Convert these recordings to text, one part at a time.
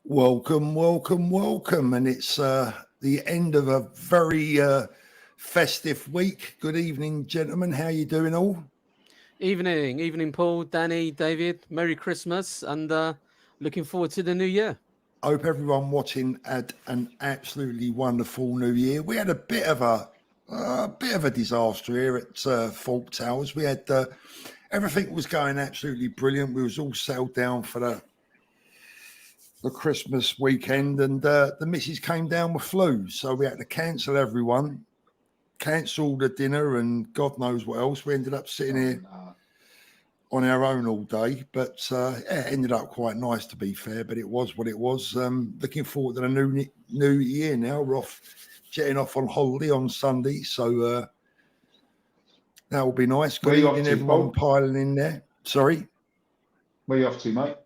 Welcome, welcome, welcome. And it's the end of a very festive week. Good evening, gentlemen. How you doing all? Evening, Paul, Danny, David. Merry Christmas, and looking forward to the new year. I hope everyone watching had an absolutely wonderful New Year. We had a bit of a disaster here at Fault Towers. We had everything was going absolutely brilliant. We was all settled down for the Christmas weekend, and the missus came down with flu, so we had to cancel everyone, cancel the dinner, and God knows what else. We ended up sitting here on our own all day, but it ended up quite nice, to be fair. But it was what it was. Looking forward to the new year now. We're jetting off on holiday on Sunday, so that will be nice. Good evening, everyone piling in there. Sorry, where are you off to, mate?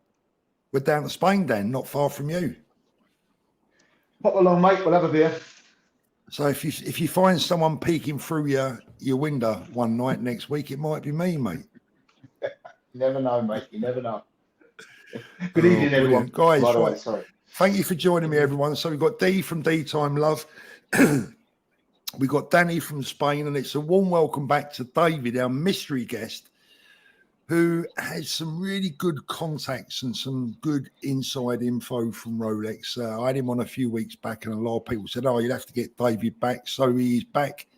We're down to Spain, Dan, not far from you. Pop along, mate. We'll have a beer. So if you find someone peeking through your window one night next week, it might be me, mate. You never know, mate. You never know. Good evening, everyone. Guys, right. Sorry. Thank you for joining me, everyone. So we've got Dee from D Time Love. We've got Danny from Spain, and it's a warm welcome back to David, our mystery guest, who has some really good contacts and some good inside info from Rolex. I had him on a few weeks back, and a lot of people said, you'd have to get David back. So he's back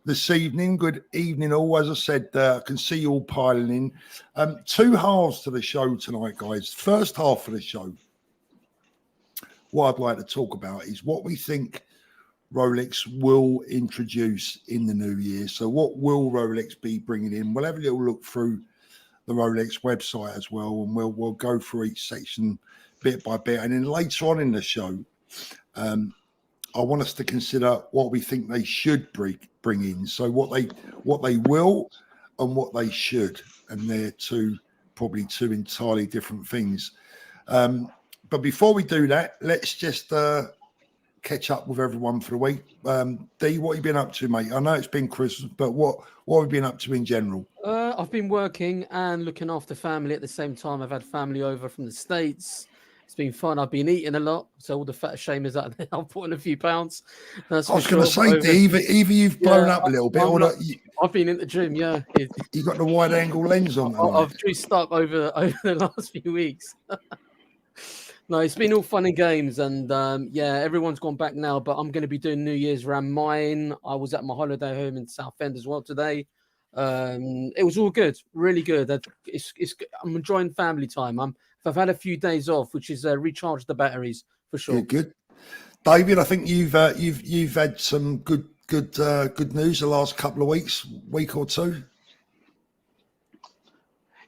this evening. Good evening, all. As I said, I can see you all piling in. Two halves to the show tonight, guys. First half of the show, what I'd like to talk about is what we think Rolex will introduce in the new year. So what will Rolex be bringing in? We'll have a little look through the Rolex website as well, and we'll go through each section bit by bit. And then later on in the show, I want us to consider what we think they should bring in. So what they will and what they should, and they're probably two entirely different things. But before we do that, let's just catch up with everyone for the week. Dee, what have you been up to, mate? I know it's been Christmas, but what have you been up to in general? I've been working and looking after family at the same time. I've had family over from the States. It's been fun. I've been eating a lot, so all the fat shamers out there, I've put on a few pounds. I was going to say, Dee, either you've blown up a little bit, or I've been in the gym. Yeah, you got the wide-angle lens on. I've juiced up over the last few weeks. No, it's been all fun and games, and everyone's gone back now. But I'm going to be doing New Year's around mine. I was at my holiday home in Southend as well today. It was all good, really good. I'm enjoying family time. I've had a few days off, which is recharged the batteries for sure. Yeah, good, David. I think you've had some good news the last couple of week or two.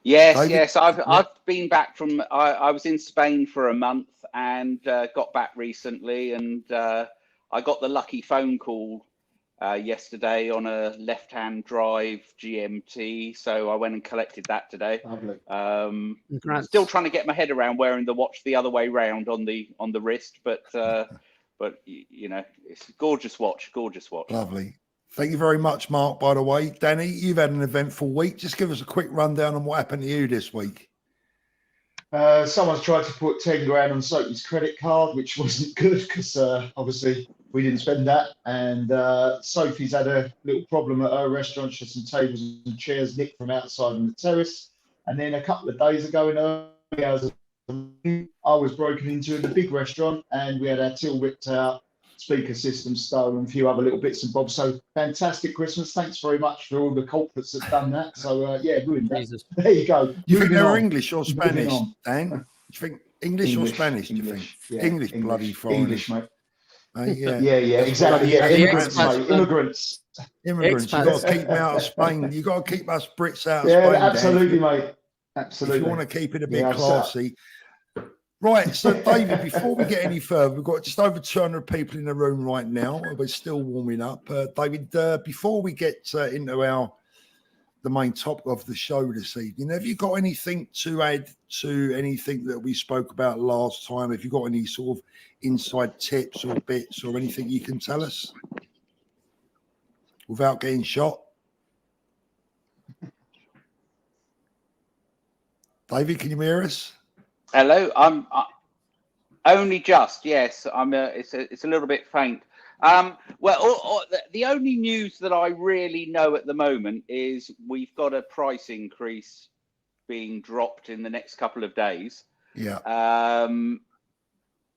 Yes, David? Yes. I've been back from. I was in Spain for a month and got back recently, and I got the lucky phone call yesterday on a left-hand drive GMT, so I went and collected that today. Still trying to get my head around wearing the watch the other way round on the wrist, but you know, it's a gorgeous watch. Lovely. Thank you very much, Mark. By the way, Danny, you've had an eventful week. Just give us a quick rundown on what happened to you this week. Someone's tried to put 10 grand on Sophie's credit card, which wasn't good because obviously we didn't spend that. And Sophie's had a little problem at her restaurant. She had some tables and chairs nicked from outside on the terrace. And then a couple of days ago, in early hours, I was broken into in the big restaurant, and we had our till ripped out, speaker system stolen, a few other little bits and bobs. So fantastic Christmas. Thanks very much for all the culprits that done that. So ruined that. There you go. You think they were English or Spanish, Dan? Do you think English or Spanish? English, do you think? Yeah, English, bloody foreigners. English, mate. Yeah, exactly. Yeah, immigrants, mate. Immigrants. You've got to keep them out of Spain. You've got to keep us Brits out of Spain. Yeah, absolutely, mate. Absolutely. If you want to keep it a bit classy. Right, so David, before we get any further, we've got just over 200 people in the room right now. We're still warming up. David, before we get into the main topic of the show this evening, have you got anything to add to anything that we spoke about last time? Have you got any sort of inside tips or bits or anything you can tell us without getting shot? David, can you hear us? Hello, Only just, yes. It's a little bit faint. Well, the only news that I really know at the moment is we've got a price increase being dropped in the next couple of days. Yeah.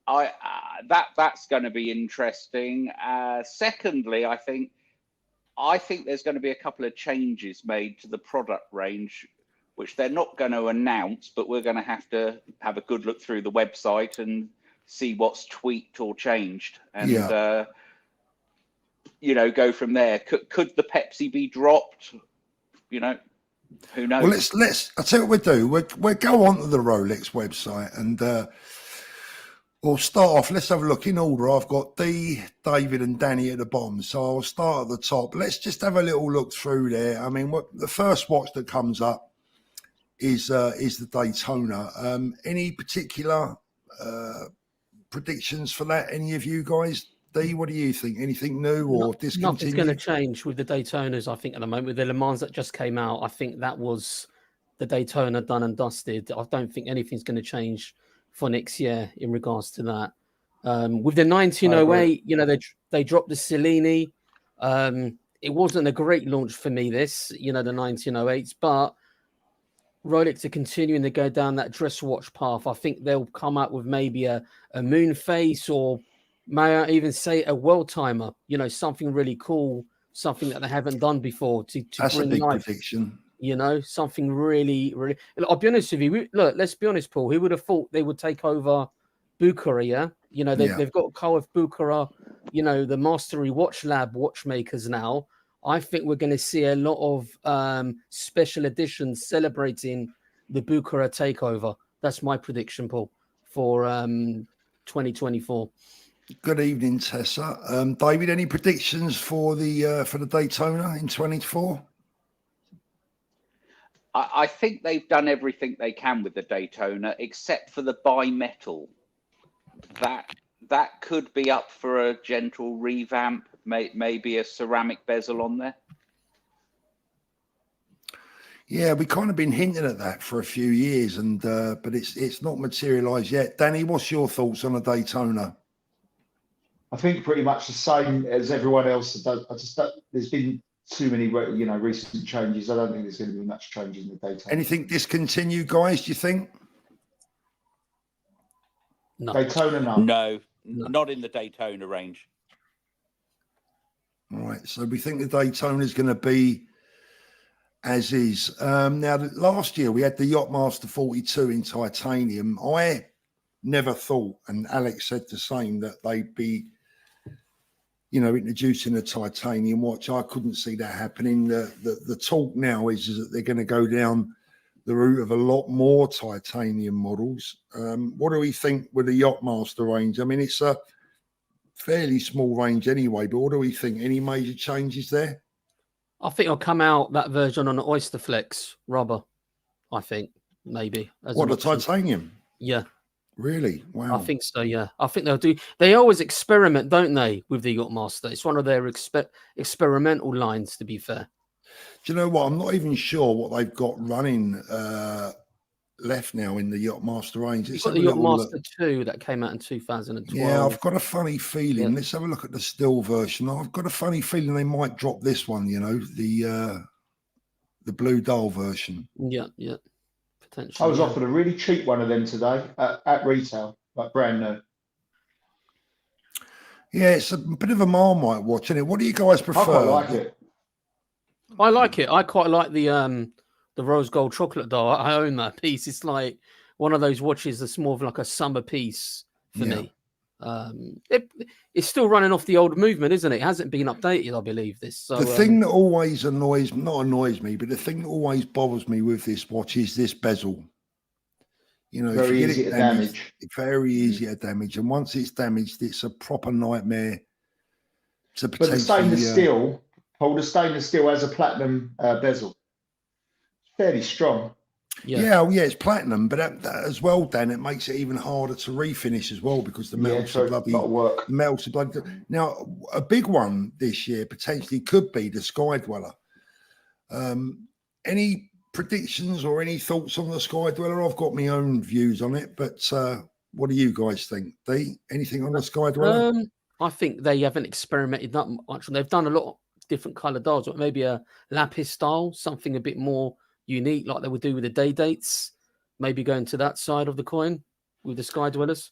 That's going to be interesting. Secondly, I think there's going to be a couple of changes made to the product range, which they're not going to announce, but we're going to have a good look through the website and see what's tweaked or changed, and go from there. Could the Pepsi be dropped? Who knows? Well, let's. I'll tell you what we'll do. We'll go onto the Rolex website and we'll start off. Let's have a look in order. I've got David, and Danny at the bottom, so I'll start at the top. Let's just have a little look through there. I mean, the first watch that comes up is the Daytona. Any particular predictions for that? Any of you guys? D, what do you think? Anything new or discontinued? Nothing's going to change with the Daytonas, I think, at the moment. With the Le Mans that just came out, I think that was the Daytona done and dusted. I don't think anything's going to change for next year in regards to that. With the 1908, they dropped the Cellini. It wasn't a great launch for me, the 1908s, but Rolex are continuing to go down that dress watch path. I think they'll come out with maybe a moon face, or may I even say a world timer, something really cool, something that they haven't done before to That's bring a big life. prediction. Something really, really. I'll be honest with you. Look, let's be honest, Paul. Who would have thought they would take over Bukhara? Yeah, they've got Carl Bukhara, the Mastery Watch Lab watchmakers now. I think we're going to see a lot of special editions celebrating the Bukhara takeover. That's my prediction, Paul, for 2024. Good evening, Tessa. David, any predictions for the Daytona in 2024? I think they've done everything they can with the Daytona, except for the bimetal. That could be up for a gentle revamp, maybe a ceramic bezel on there. Yeah, we've kind of been hinting at that for a few years, and but it's not materialised yet. Danny, what's your thoughts on the Daytona? I think pretty much the same as everyone else. There's been too many, recent changes. I don't think there's going to be much change in the Daytona. Anything discontinued, guys? Do you think? No. Daytona, no, not in the Daytona range. All right, so we think the Daytona is going to be as is. Now, last year we had the Yachtmaster 42 in titanium. I never thought, and Alex said the same, that they'd be, introducing a titanium watch. I couldn't see that happening. The talk now is that they're going to go down the route of a lot more titanium models. What do we think with the Yachtmaster range? I mean, it's a fairly small range anyway, but what do we think? Any major changes there? I think I'll come out that version on an Oyster Flex rubber. I think maybe. What, the titanium? Yeah. Really? Wow. I think so, yeah. I think they'll do. They always experiment, don't they, with the Yachtmaster? It's one of their experimental lines, to be fair. Do you know what? I'm not even sure what they've got running left now in the Yachtmaster range. You've got the Yachtmaster 2 that came out in 2012. Yeah, I've got a funny feeling. Yeah. Let's have a look at the still version. I've got a funny feeling they might drop this one, the blue dial version. Yeah. Potentially. I was offered a really cheap one of them today at retail, like brand new. Yeah, it's a bit of a Marmite watch, isn't it? What do you guys prefer? I quite like it. I like it. I quite like the rose gold chocolate dial. I own that piece. It's like one of those watches that's more of like a summer piece for me. It's still running off the old movement, isn't it? It hasn't been updated, I believe. The thing that always annoys me, but the thing that always bothers me with this watch is this bezel. Very easy to damage. It's very easy to damage, and once it's damaged, it's a proper nightmare. But the stainless steel, Paul, the stainless steel has a platinum bezel. Fairly strong. Yeah, it's platinum, but as well, Dan, it makes it even harder to refinish as well because the metals are bloody. Metals are bloody. Now, a big one this year potentially could be the Sky Dweller. Any predictions or any thoughts on the Sky Dweller? I've got my own views on it, but What do you guys think? Dee, anything on the Sky Dweller? I think they haven't experimented that much. They've done a lot of different color dials, but maybe a lapis style, something a bit more unique, like they would do with the day dates. Maybe going to that side of the coin with the Sky Dwellers.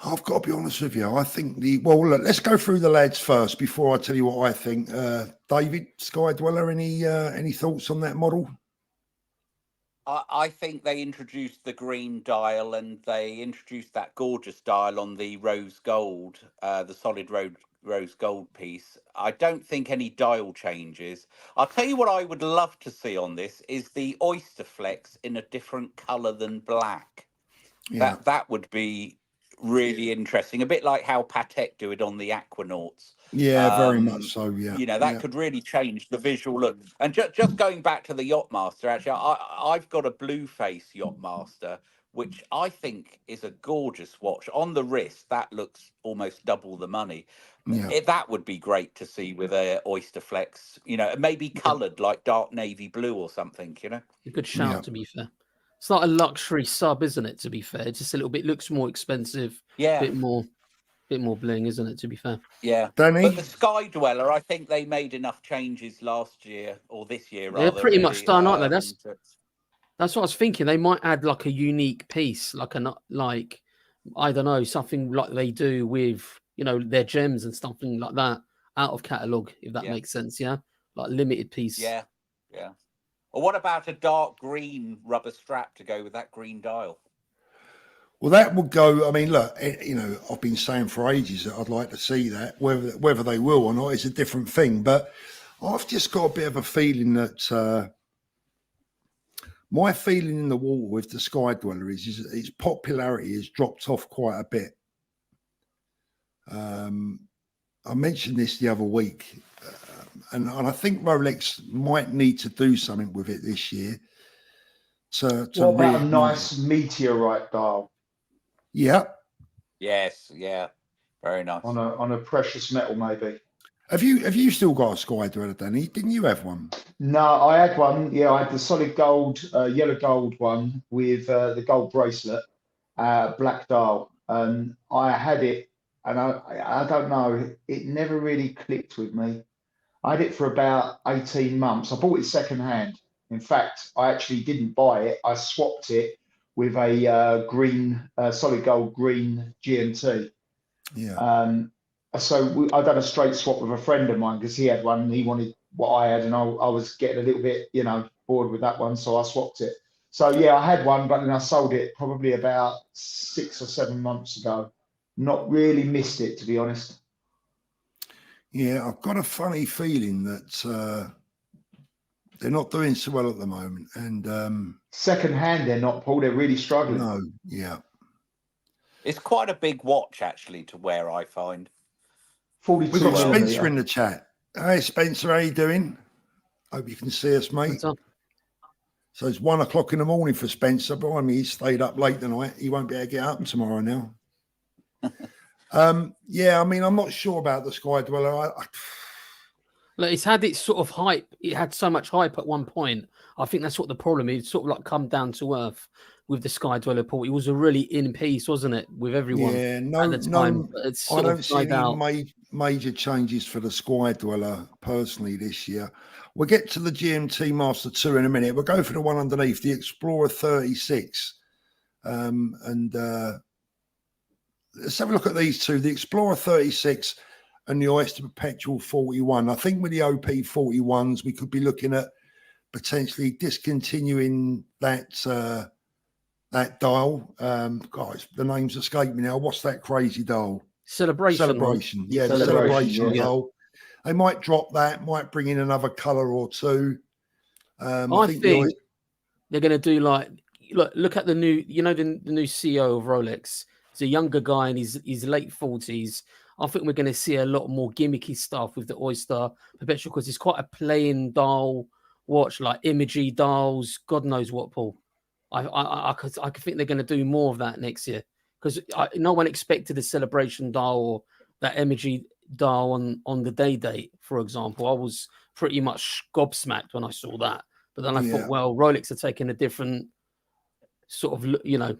I've got to be honest with you. I think well, look, let's go through the lads first before I tell you what I think. David, Sky Dweller, any thoughts on that model? I think they introduced the green dial, and they introduced that gorgeous dial on the rose gold, the solid rose gold piece. I don't think any dial changes. I'll tell you what I would love to see on this is the Oyster Flex in a different colour than black. Yeah. That would be really interesting. A bit like how Patek do it on the Aquanauts. Yeah, very much so. Yeah, you know, that could really change the visual look. And just going back to the Yachtmaster, actually, I've got a Blueface Yachtmaster, which I think is a gorgeous watch. On the wrist, that looks almost double the money. Yeah. That would be great to see with a Oyster Flex, you know, maybe coloured like dark navy blue or something, you know. A good shout, to be fair. It's not a luxury sub, isn't it, to be fair? Just a little bit, looks more expensive. Yeah. Bit more bling, isn't it, to be fair? Yeah. Danny? But the Sky Dweller, I think they made enough changes last year, or this year, rather. They're pretty much done, aren't they? That's what I was thinking. They might add like a unique piece, like I don't know, something like they do with, you know, their gems and something like that out of catalogue, if that makes sense, yeah? Like limited piece. Yeah, yeah. Or what about a dark green rubber strap to go with that green dial? Well, that would go. I mean, look, you know, I've been saying for ages that I'd like to see that. Whether they will or not is a different thing. But I've just got a bit of a feeling that my feeling in the water with the Sky Dweller is its popularity has dropped off quite a bit. I mentioned this the other week, and I think Rolex might need to do something with it this year. What about a nice meteorite dial? Yeah. Yes. Yeah. Very nice. On a precious metal, maybe. Have you still got a Sky Dweller, Danny? Didn't you have one? No, I had one. Yeah, I had the solid gold, yellow gold one with the gold bracelet, black dial. And I had it, and I don't know, it never really clicked with me. I had it for about 18 months. I bought it second hand. In fact, I actually didn't buy it. I swapped it with a green, solid gold green GMT. Yeah. So I done a straight swap with a friend of mine because he had one and he wanted what I had, and I was getting a little bit, you know, bored with that one, so I swapped it. So yeah, I had one, but then I sold it probably about 6 or 7 months ago. Not really missed it, to be honest. Yeah, I've got a funny feeling that they're not doing so well at the moment. And second hand, they're not, Paul. They're really struggling. No, yeah. It's quite a big watch, actually, to wear, I find. 42. We've got Spencer in the chat. Hey, Spencer, how you doing? Hope you can see us, mate. So it's 1 o'clock in the morning for Spencer. Behind me, he stayed up late tonight. He won't be able to get up tomorrow now. Yeah, I mean, I'm not sure about the Sky Dweller. Look, it's had its sort of hype. It had so much hype at one point. I think that's what the problem is. It's sort of like come down to earth with the Sky Dweller, Paul. It was a really in piece, wasn't it, with everyone at the time? I don't see any major changes for the Sky Dweller personally this year. We'll get to the GMT Master 2 in a minute. We'll go for the one underneath, the Explorer 36. Let's have a look at these two, the Explorer 36 and the Oyster Perpetual 41. I think with the OP 41s, we could be looking at potentially discontinuing that dial. Guys, the name's escaped me now. What's that crazy dial? Celebration. Yeah, the Celebration dial. They might drop that, might bring in another colour or two. I think they're going to do like, look at the new, you know, the new CEO of Rolex. He's a younger guy in his late 40s. I think we're going to see a lot more gimmicky stuff with the Oyster Perpetual because it's quite a plain dial watch, like imagey dials, God knows what, Paul. I could think they're going to do more of that next year because no one expected a Celebration dial or that imagey dial on the day date, for example. I was pretty much gobsmacked when I saw that. But then I thought, well, Rolex are taking a different sort of, you know,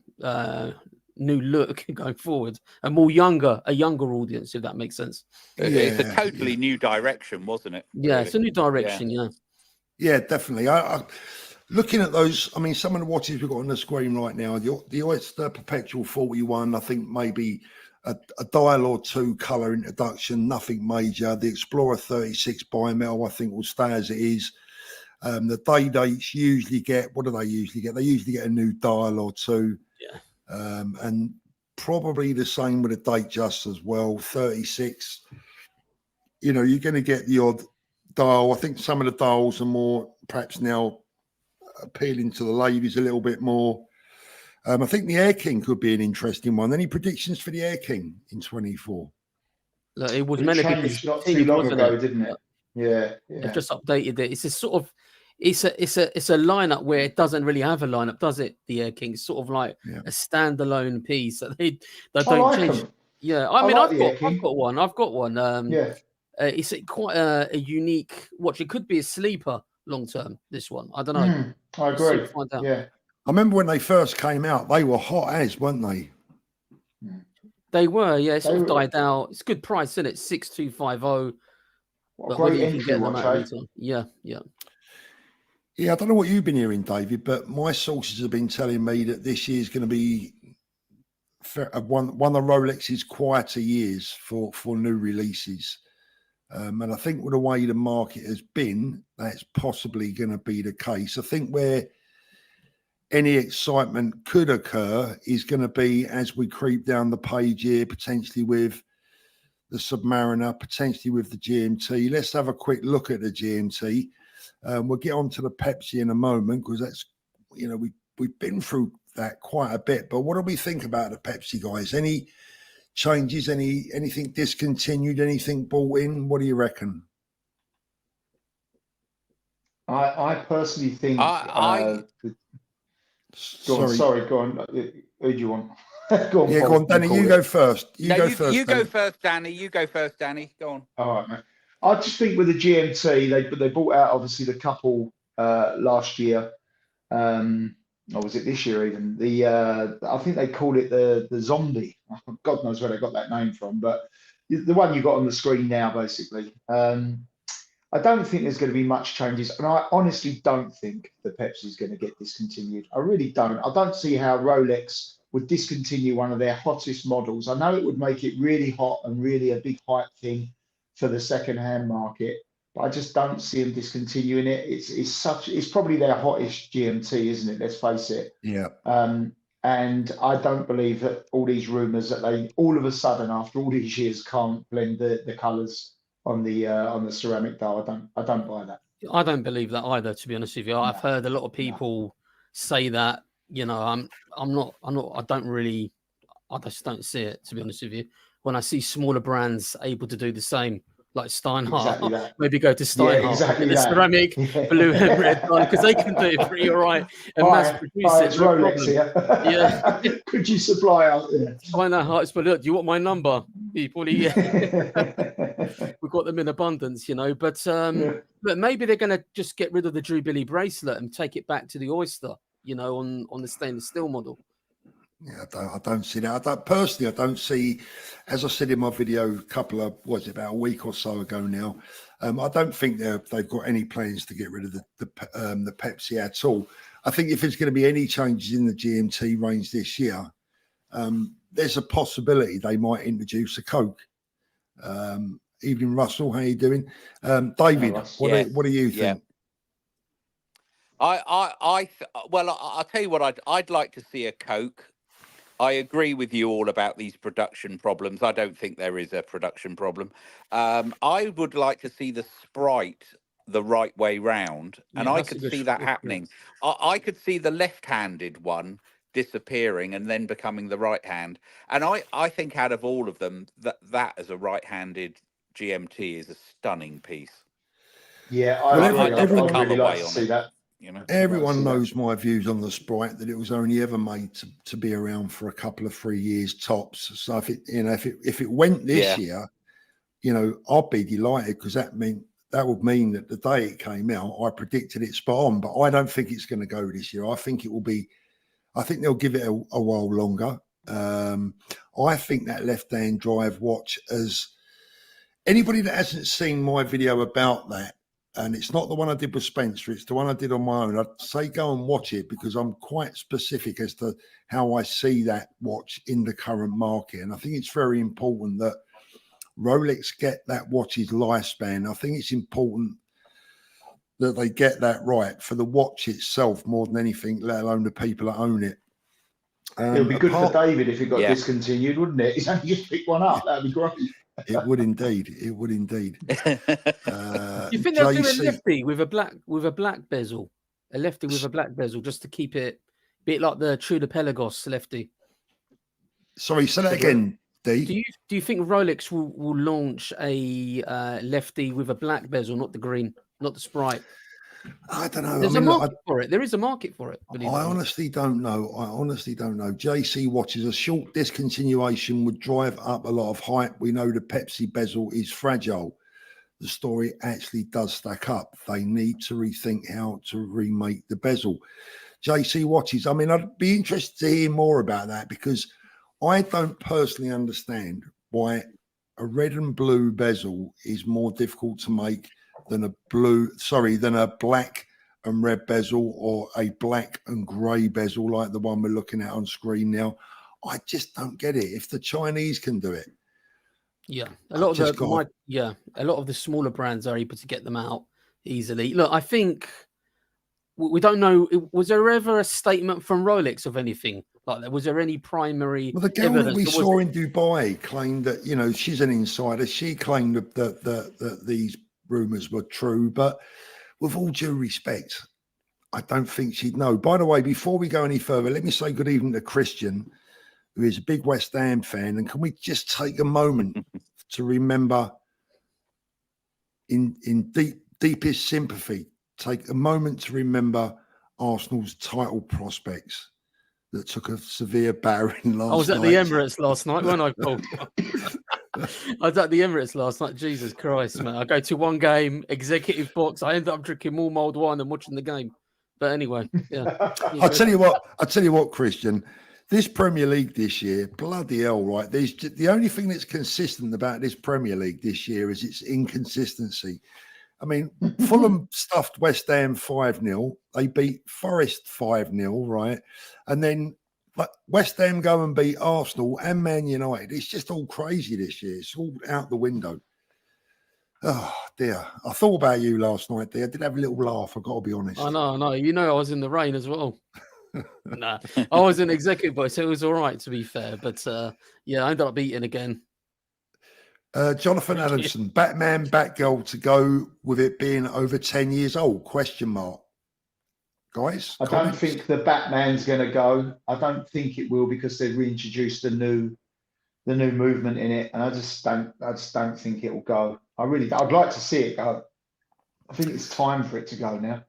new look going forward, a younger audience, if that makes sense. It's a totally new direction, wasn't it? Yeah, really? it's a new direction. Yeah, definitely. I looking at those, I mean, some of the watches we've got on the screen right now, the Oyster Perpetual 41, I think maybe a dial or two colour introduction, nothing major. The Explorer 36 bimetal, I think, will stay as it is. The day dates usually get, what do they usually get? They usually get a new dial or two. Yeah. And probably the same with the date just as well. 36, you know, you're going to get the odd dial. I think some of the dials are more perhaps now appealing to the ladies a little bit more. I think the Air King could be an interesting one. Any predictions for the Air King in 24? Look, it was It meant to be changed not too discontinued, long wasn't ago, it? didn't it? Yeah. They've just updated it. It's a sort of, it's a lineup where it doesn't really have a lineup, does it? The Air King, it's sort of like a standalone piece that they don't like change. them. Yeah, I mean, like I've got one. I've got one. Yeah. It's quite a unique watch. It could be a sleeper long term. This one, I don't know. I agree. Find out. Yeah. I remember when they first came out, they were hot as, weren't they? They were, yeah. It sort They of were- died out. It's a good price, isn't it? 6250. What a But whether great you can entry get them watch, at eh? retail. Yeah. Yeah, I don't know what you've been hearing, David, but my sources have been telling me that this year's going to be one of the Rolex's quieter years for new releases. And I think with the way the market has been, that's possibly going to be the case. I think where any excitement could occur is going to be as we creep down the page here, potentially with the Submariner, potentially with the GMT. Let's have a quick look at the GMT. We'll get on to the Pepsi in a moment because that's, you know, we've been through that quite a bit. But what do we think about the Pepsi, guys? Any changes? Anything discontinued? Anything bought in? What do you reckon? I personally think. Go on. Who do you want? Go on, Danny. You go first. You go first, Danny. You go first, Danny. Go on. All right, mate. I just think with the GMT, they brought out obviously the couple last year. Or was it this year even? I think they called it the zombie. God knows where they got that name from, but the one you got on the screen now, basically. I don't think there's going to be much changes, and I honestly don't think the Pepsi is going to get discontinued. I really don't. I don't see how Rolex would discontinue one of their hottest models. I know it would make it really hot and really a big hype thing for the second-hand market, but I just don't see them discontinuing it. It's probably their hottest GMT, isn't it? Let's face it. Yeah. And I don't believe that all these rumours that they all of a sudden after all these years can't blend the colours on the ceramic dial. I don't buy that. I don't believe that either, to be honest with you. I've heard a lot of people say that, you know, I just don't see it, to be honest with you. When I see smaller brands able to do the same, like Steinhardt, maybe go to Steinhardt in the ceramic blue and red because they can do it pretty all right and mass produce it. It's Rolex here. Yeah. Could you supply out there? I know how it's, but look, do you want my number? People, we've got them in abundance, you know. But maybe they're going to just get rid of the Jubilee bracelet and take it back to the Oyster, you know, on the stainless steel model. Yeah, I don't see that. I don't see, as I said in my video about a week or so ago now, I don't think they've got any plans to get rid of the Pepsi at all. I think if there's going to be any changes in the GMT range this year, there's a possibility they might introduce a Coke. Evening, Russell. How you doing? David, what do you think? I'll tell you what, I'd like to see a Coke. I agree with you all about these production problems. I don't think there is a production problem. I would like to see the Sprite the right way round, and I could see that happening. I could see the left-handed one disappearing and then becoming the right hand. And I think out of all of them, that as a right-handed GMT is a stunning piece. Yeah, I really like to see that. You know, everyone knows my views on the Sprite, that it was only ever made to be around for a couple of 3 years tops. So if it went this year, you know, I'd be delighted because that would mean that the day it came out, I predicted it spot on. But I don't think it's going to go this year. I think they'll give it a while longer. I think that left-hand drive watch, as anybody that hasn't seen my video about that, and it's not the one I did with Spencer, it's the one I did on my own, I'd say go and watch it, because I'm quite specific as to how I see that watch in the current market. And I think it's very important that Rolex get that watch's lifespan. I think it's important that they get that right for the watch itself more than anything, let alone the people that own it. It would be good for David if it got Yeah. discontinued, wouldn't it? He's only just picked one up. That'd be great. It would indeed. It would indeed. Do you think they'll do a lefty with a black bezel? A lefty with a black bezel, just to keep it a bit like the True de Pelagos lefty. Sorry, say that again, D. Do you think Rolex will launch a lefty with a black bezel, not the green, not the Sprite? I don't know. There's a market for it. There is a market for it. I honestly don't know. JC watches a short discontinuation would drive up a lot of hype. We know the Pepsi bezel is fragile. The story actually does stack up. They need to rethink how to remake the bezel. JC watches. I mean, I'd be interested to hear more about that, because I don't personally understand why a red and blue bezel is more difficult to make than a black and red bezel, or a black and grey bezel like the one we're looking at on screen now. I just don't get it. If the Chinese can do it, a lot of the smaller brands are able to get them out easily. Look, I think we don't know. Was there ever a statement from Rolex of anything like that? Was there any primary? Well, the girl that we saw in Dubai claimed that, you know, she's an insider. She claimed that these rumours were true, but with all due respect, I don't think she'd know. By the way, before we go any further, let me say good evening to Christian, who is a big West Ham fan. And can we just take a moment to remember, in deepest sympathy, take a moment to remember Arsenal's title prospects that took a severe battering last night. I was at the Emirates last night, wasn't I, Paul? I was at the Emirates last night. Jesus Christ, man. I go to one game, executive box. I end up drinking more mulled wine than watching the game. But anyway, yeah. I'll tell you what, Christian, this Premier League this year, bloody hell, right? The only thing that's consistent about this Premier League this year is its inconsistency. I mean, Fulham stuffed West Ham 5-0. They beat Forest 5-0, right? And then West Ham go and beat Arsenal and Man United. It's just all crazy this year. It's all out the window. Oh, dear. I thought about you last night, dear. I did have a little laugh, I've got to be honest. I know. You know, I was in the rain as well. Nah, I was an executive boy, so it was all right, to be fair. But, I ended up beating again. Jonathan Adamson, Batman, Batgirl to go with it being over 10 years old, question mark. Guys? I don't think the Batman's going to go. I don't think it will, because they've reintroduced the new movement in it. And I just don't think it will go. I'd like to see it go. I think it's time for it to go now.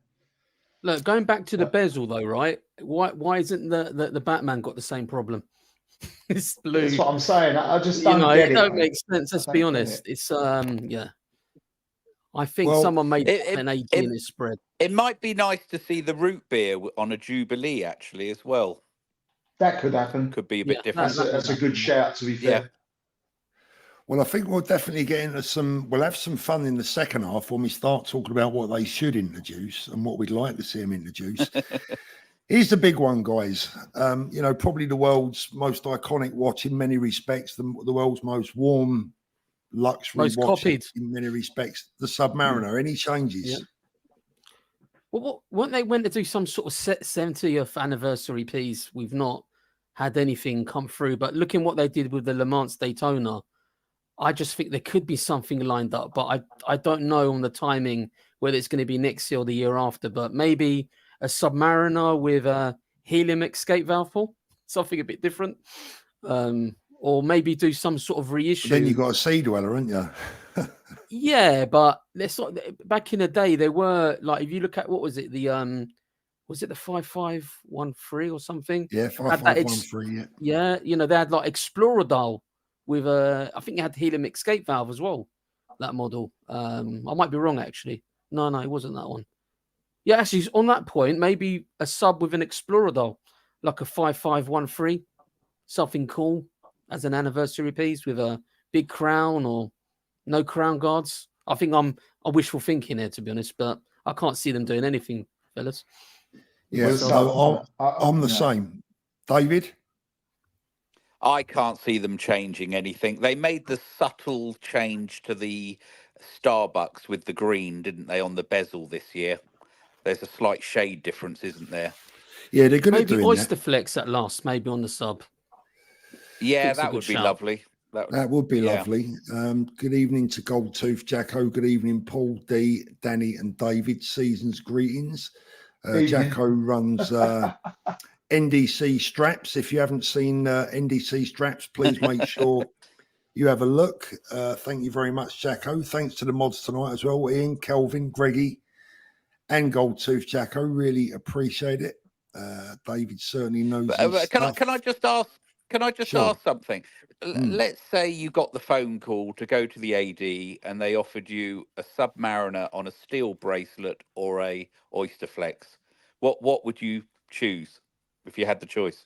Look, going back to the bezel though, right? Why isn't the Batman got the same problem? It's blue. That's what I'm saying. I just don't get it. It don't make sense. Let's be honest. It's I think someone made an 18 in his spread. It might be nice to see the root beer on a Jubilee actually as well. That could happen. Could be a bit different. That's a good shout, to be fair. Yeah. Well, I think we'll definitely get into we'll have some fun in the second half when we start talking about what they should introduce and what we'd like to see them introduce. Here's the big one, guys. Probably the world's most iconic watch in many respects, the world's most warm luxury most watch copied in many respects, the Submariner. Any changes? Yeah. Well, weren't they went to do some sort of 70th anniversary piece? We've not had anything come through, but looking what they did with the Le Mans Daytona, I just think there could be something lined up, but I don't know on the timing whether it's going to be next year or the year after, but maybe a Submariner with a helium escape valve, something a bit different, or maybe do some sort of reissue. But then you got a Sea Dweller, haven't you? Yeah, but let's not. Back in the day, there were like, if you look at what was it, the 5513 or something? Yeah, 5513. Yeah, they had like Explorer dial with I think it had helium escape valve as well. That model. I might be wrong actually. No, it wasn't that one. Yeah, actually, on that point, maybe a sub with an Explorer dial, like a 5513. something cool as an anniversary piece with a big crown or no crown guards. I think I'm wishful thinking here, to be honest, but I can't see them doing anything, fellas. Yeah, Well, I'm the same. David? I can't see them changing anything. They made the subtle change to the Starbucks with the green, didn't they, on the bezel this year? There's a slight shade difference, isn't there? Yeah, they're good at Maybe doing Oyster that. Flex at last, maybe on the sub. Yeah, It's a that good would be shout. lovely. That would be yeah. lovely. Good evening to Gold Tooth Jacko. Good evening, Paul, D, Danny, and David. Season's greetings. Jacko runs NDC Straps. If you haven't seen NDC Straps, please make sure you have a look. Thank you very much, Jacko. Thanks to the mods tonight as well. Ian, Kelvin, Greggy, and Gold Tooth Jacko. Really appreciate it. David certainly knows his stuff. Can I just ask? Can I just Sure. ask something? Let's say you got the phone call to go to the AD and they offered you a Submariner on a steel bracelet or a Oyster Flex. What would you choose if you had the choice?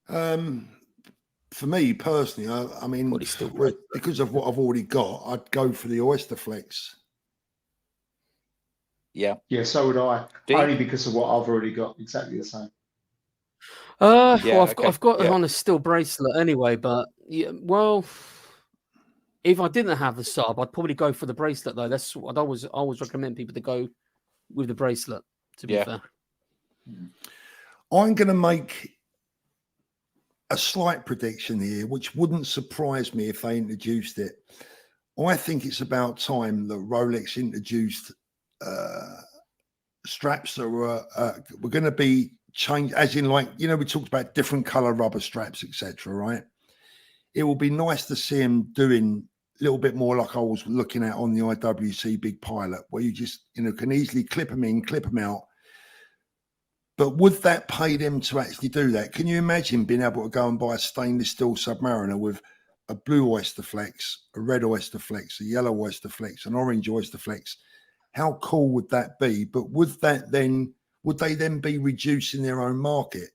For me personally, I mean, because of what I've already got, I'd go for the Oyster Flex. Yeah. Yeah, so would I. Dean? Only because of what I've already got. Exactly the same. Well, I've okay. got Yeah. on a steel bracelet anyway, but yeah, well, if I didn't have the sub, I'd probably go for the bracelet though. That's what I always recommend people to go with the bracelet. To be fair, I'm going to make a slight prediction here, which wouldn't surprise me if they introduced it. I think it's about time that Rolex introduced straps that were going to be changed, as in, like, you know, we talked about different color rubber straps, etc. Right? It will be nice to see them doing a little bit more like I was looking at on the IWC Big Pilot, where you just, you know, can easily clip them in, clip them out. But would that pay them to actually do that? Can you imagine being able to go and buy a stainless steel Submariner with a blue Oyster Flex, a red Oyster Flex, a yellow Oyster Flex, an orange Oyster Flex? How cool would that be? But would they then be reducing their own market?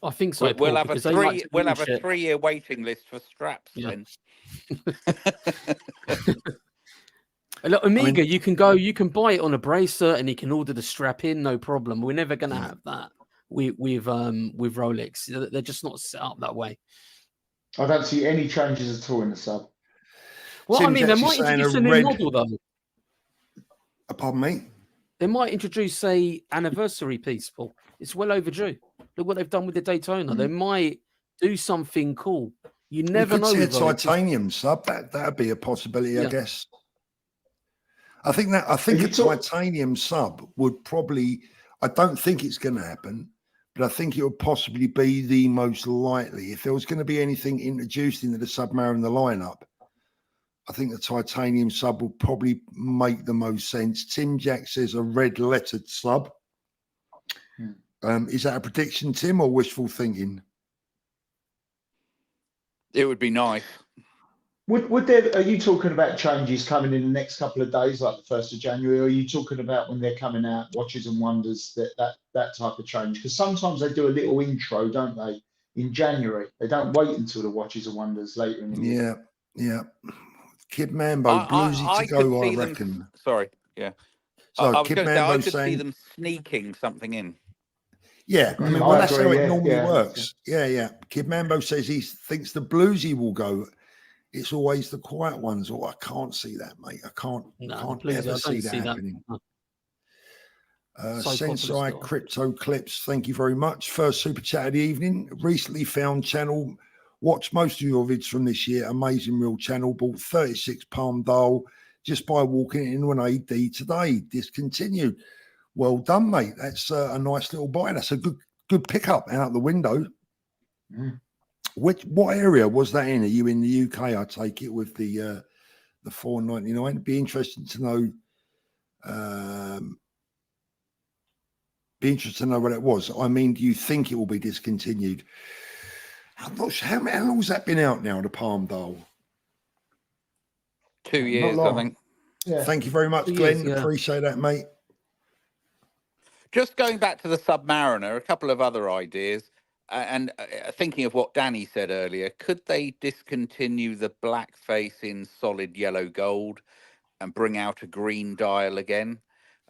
I think so. We'll have a 3 3-year waiting list for straps then. Look, Omega, you can buy it on a bracelet and you can order the strap in, no problem. We're never going to have that with Rolex. They're just not set up that way. I don't see any changes at all in the sub. Well, Tim's I mean, they might actually saying introduce a a new red- model though. Pardon me? They might introduce a anniversary piece, Paul. It's well overdue. Look what they've done with the Daytona. They might do something cool. You never know. See a with Rolex. titanium sub. That'd be a possibility, I guess. I think a titanium sub would probably. I don't think it's going to happen, but I think it would possibly be the most likely. If there was going to be anything introduced into the Submariner lineup, I think the titanium sub will probably make the most sense. Tim Jack says a red lettered sub. Is that a prediction, Tim, or wishful thinking? It would be nice. Would there? Are you talking about changes coming in the next couple of days, like the 1st of January? Or are you talking about when they're coming out, Watches and Wonders, that type of change? Because sometimes they do a little intro, don't they, in January? They don't wait until the Watches and Wonders later in the year. Yeah. Kid Mambo, bluesy to go, I reckon. Sorry, yeah. So I was Kid going to say, I Mambo could saying, see them sneaking something in. Yeah, I mean, I that's how agree, it normally yeah. works. Yeah. Kid Mambo says he thinks the bluesy will go. It's always the quiet ones. Oh, I can't see that, mate. I can't ever see that happening. Sensei Crypto Clips, thank you very much. First super chat of the evening. Recently found channel. Watched most of your vids from this year. Amazing real channel. Bought 36 Palm Dial just by walking into an AD today. Discontinued. Well done, mate. That's a nice little buy. That's a good pickup out the window. What area was that in? Are you in the UK? I take it with the $4.99. It'd be interesting to know. Be interested to know what it was. I mean, do you think it will be discontinued? I'm not sure. How long has that been out now? The Palm Dial. 2 years, I think. Yeah. Thank you very much, Glenn. Appreciate that, mate. Just going back to the Submariner, a couple of other ideas. thinking of what Danny said earlier, could they discontinue the black face in solid yellow gold and bring out a green dial again?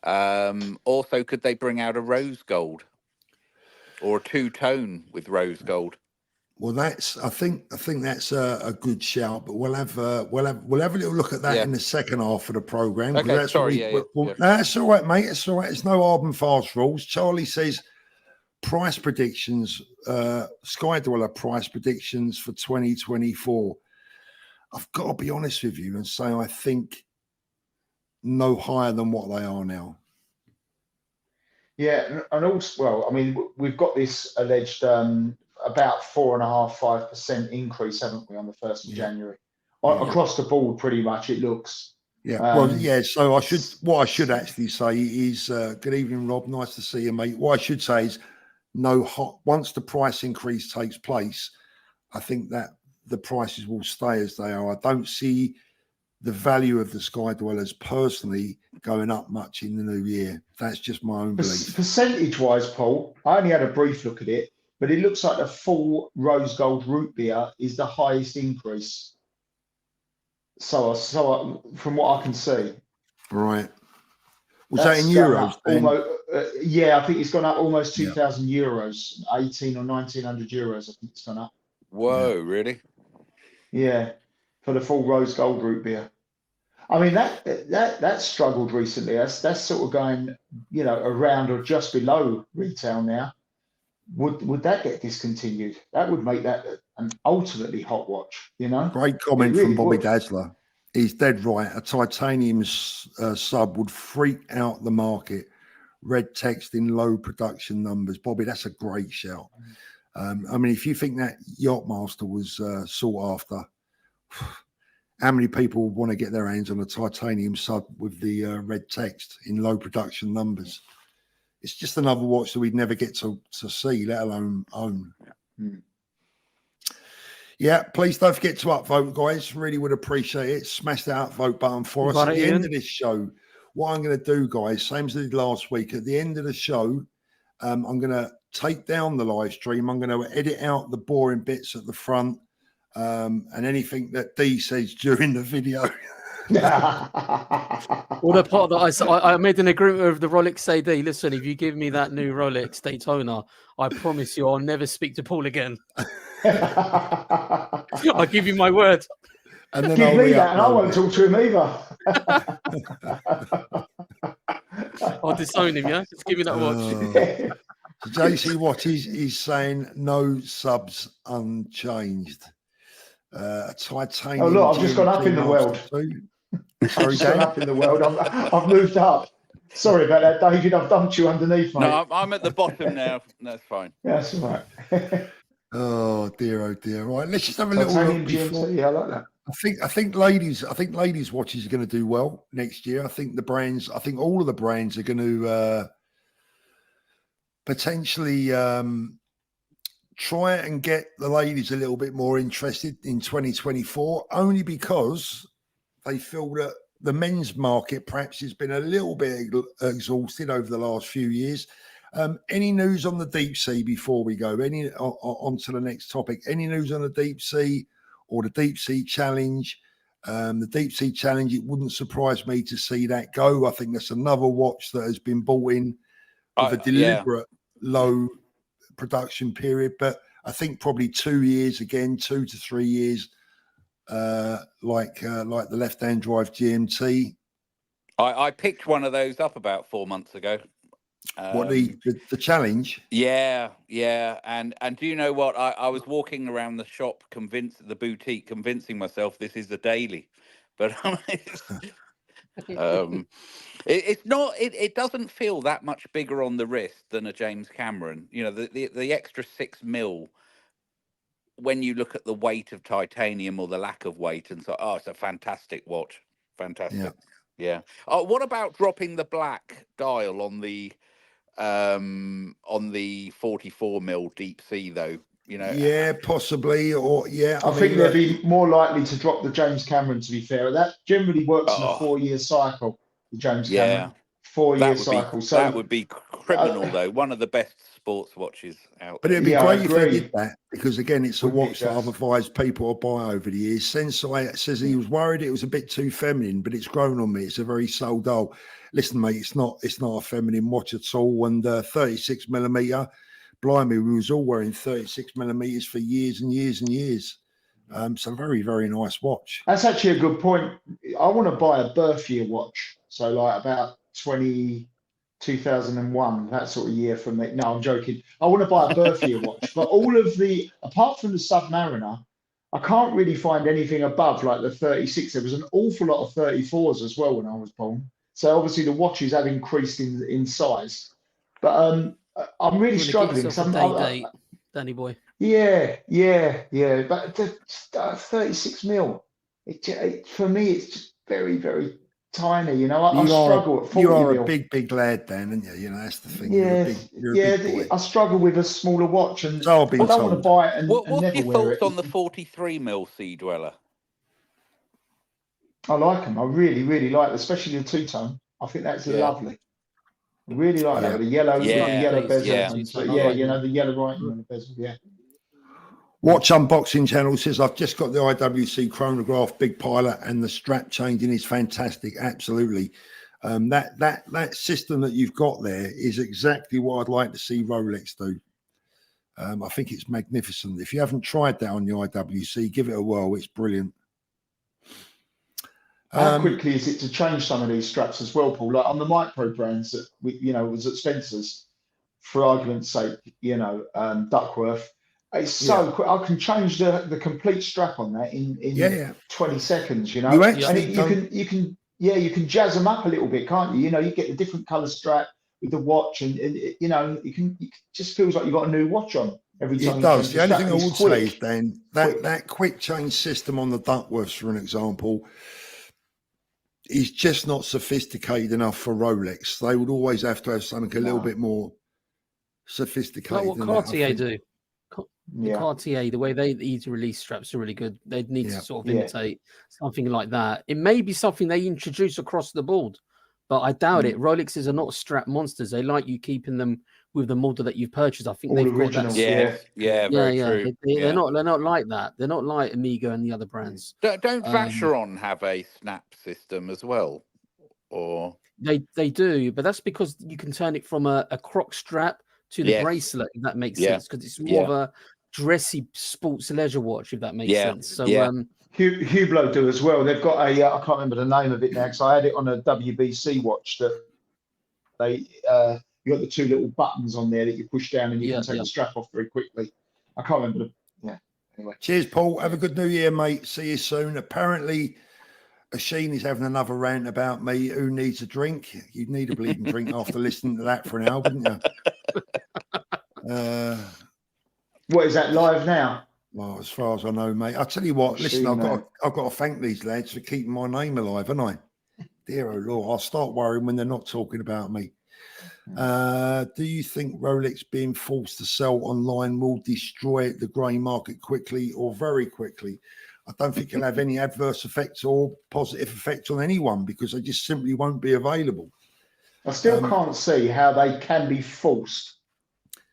Also, could they bring out a rose gold or a two-tone with rose gold? Well, I think that's a good shout, but we'll have a little look at that in the second half of the program. Okay, that's sorry, no, that's all right, mate. It's all right. It's no hard and fast rules. Charlie says price predictions, Sky Dweller price predictions for 2024. I've got to be honest with you and say I think no higher than what they are now. Yeah, and also, well, I mean, we've got this alleged about 4.5-5% increase, haven't we, on the 1st of January? Across the board, pretty much, it looks. Yeah, so what I should actually say is, good evening, Rob. Nice to see you, mate. What I should say is, once the price increase takes place, I think that the prices will stay as they are. I don't see the value of the Sky Dwellers personally going up much in the new year. That's just my own belief. Percentage-wise, Paul, I only had a brief look at it, but it looks like the full rose gold root beer is the highest increase. So from what I can see, right? Was that in euros? Almost, I think it's gone up almost 2,000 euros, 1,800 or 1,900 euros. I think it's gone up. Whoa, really? Yeah, for the full rose gold root beer. I mean that struggled recently. That's sort of going, around or just below retail now. Would that get discontinued? That would make that an ultimately hot watch, Great comment from Bobby Dazzler. He's dead right. A titanium sub would freak out the market. Red text in low production numbers. Bobby, that's a great shout. I mean, if you think that Yachtmaster was sought after, how many people want to get their hands on a titanium sub with the red text in low production numbers? It's just another watch that we'd never get to see, let alone own. Yeah, please don't forget to upvote, guys. Really would appreciate it. Smash that upvote button for us. At the end of this show, what I'm going to do, guys, same as I did last week, at the end of the show, I'm going to take down the live stream. I'm going to edit out the boring bits at the front and anything that D says during the video. All the part that I made an agreement with the Rolex AD. Listen, if you give me that new Rolex Daytona, I promise you I'll never speak to Paul again. I'll give you my word. And then give me that and I won't talk to him either. I'll disown him, yeah? Just give me that watch. So JC Watches is saying no subs unchanged. Titanium. Oh, look, I've just gone up in the world. I've gone up in the world. I've moved up. Sorry about that, David. I've dumped you underneath, mate. No, I'm at the bottom now. That's fine. That's all right. Oh dear. Right, let's just have a little look before. Yeah, I like that. I think ladies watches are going to do well next year. I think all of the brands are going to potentially try and get the ladies a little bit more interested in 2024, only because they feel that the men's market perhaps has been a little bit exhausted over the last few years. Any news on the deep sea before we go? On to the next topic? Any news on the deep sea or the deep sea challenge? The deep sea challenge, it wouldn't surprise me to see that go. I think that's another watch that has been bought in with a deliberate low production period, but I think probably 2 years again, 2 to 3 years, like the left-hand drive GMT. I picked one of those up about 4 months ago. What the challenge? Yeah, and do you know what? I was walking around the shop, the boutique, convincing myself this is the daily, but it's not. It doesn't feel that much bigger on the wrist than a James Cameron. The extra 6 mil. When you look at the weight of titanium or the lack of weight, and so, it's a fantastic watch. Fantastic. Yeah. Oh, what about dropping the black dial on the 44 mil deep sea though? Yeah, possibly, or I think they'd be more likely to drop the James Cameron. To be fair, that generally works in a 4-year cycle. The James Cameron 4-year cycle. So that would be criminal though. One of the best sports watches out But there. it'd be Yeah, I great if they agree. did that, because again, it's a Wouldn't it watch that I've just? advised people to buy over the years. Sensei says he was worried it was a bit too feminine, but it's grown on me. It's a very sold. Listen, mate, it's not a feminine watch at all. And 36 millimeter, blimey, we was all wearing 36 millimeters for years and years and years. So very, very nice watch. That's actually a good point. I want to buy a birth year watch. So like about 2001, that sort of year from me. No, I'm joking. I want to buy a birth year watch. But all of the, apart from the Submariner, I can't really find anything above like the 36. There was an awful lot of 34s as well when I was born. So obviously the watches have increased in size. But I'm really You want to get struggling. yourself a date, Danny boy. Yeah. But the 36 mil, for me, it's just very, very tiny. You know, I struggle at 40 You are mil. a big lad, Dan, aren't you? You know, that's the thing. Yeah, You're a big boy. I struggle with a smaller watch, and So I've I been don't want to told. buy it and What's never your wear thoughts it. on the 43 mil Sea Dweller? I like them. I really, really like them, especially the two-tone. I think that's Yeah. lovely. I really like that with the yellow, It's the lovely yellow taste, bezel, yeah. and so Two-tone. I yeah, like you know, them. the yellow writing on the bezel. Yeah. Watch Unboxing Channel says, I've just got the IWC chronograph, big pilot, and the strap changing is fantastic. Absolutely. That system that you've got there is exactly what I'd like to see Rolex do. I think it's magnificent. If you haven't tried that on the IWC, give it a whirl. It's brilliant. How quickly is it to change some of these straps as well, Paul? Like on the micro brands that was at Spencer's, for argument's sake, Duckworth. It's so quick. I can change the complete strap on that in 20 seconds. You know, You and actually you can jazz them up a little bit, can't you? You know, you get the different color strap with the watch, and it just feels like you've got a new watch on every time. It does. You The change only the thing I strap. would And say is, Dan, that quick change system on the Duckworths, for an example, is just not sophisticated enough for Rolex. They would always have to have something a little bit more sophisticated. Like what than that, I Cartier think. do. The Cartier, the way they easy release straps are really good. They'd need to sort of imitate something like that. It may be something they introduce across the board, but I doubt it. Rolexes are not strap monsters. They like you keeping them with the model that you've purchased. I think all they've original. got that. Very true. They're not like that. They're not like Amiga and the other brands. Don't Vacheron have a snap system as well? Or they do, but that's because you can turn it from a croc strap to the bracelet, if that makes sense, because it's more of a dressy sports leisure watch, if that makes sense. So Hublot do as well. They've got a I can't remember the name of it now, because I had it on a WBC watch that they you got the two little buttons on there that you push down and you can take the strap off very quickly. I can't remember anyway. Cheers, Paul. Have a good new year, mate. See you soon. Apparently Asheen is having another rant about me. Who needs a drink? You'd need a bleeding drink after listening to that for an hour, wouldn't you? What is that live now? Well, as far as I know, mate. I'll tell you what. Listen, I've got to thank these lads for keeping my name alive, haven't I? Dear oh Lord, I'll start worrying when they're not talking about me. Do you think Rolex being forced to sell online will destroy the grey market quickly or very quickly? I don't think it'll have any adverse effects or positive effects on anyone, because they just simply won't be available. I still can't see how they can be forced.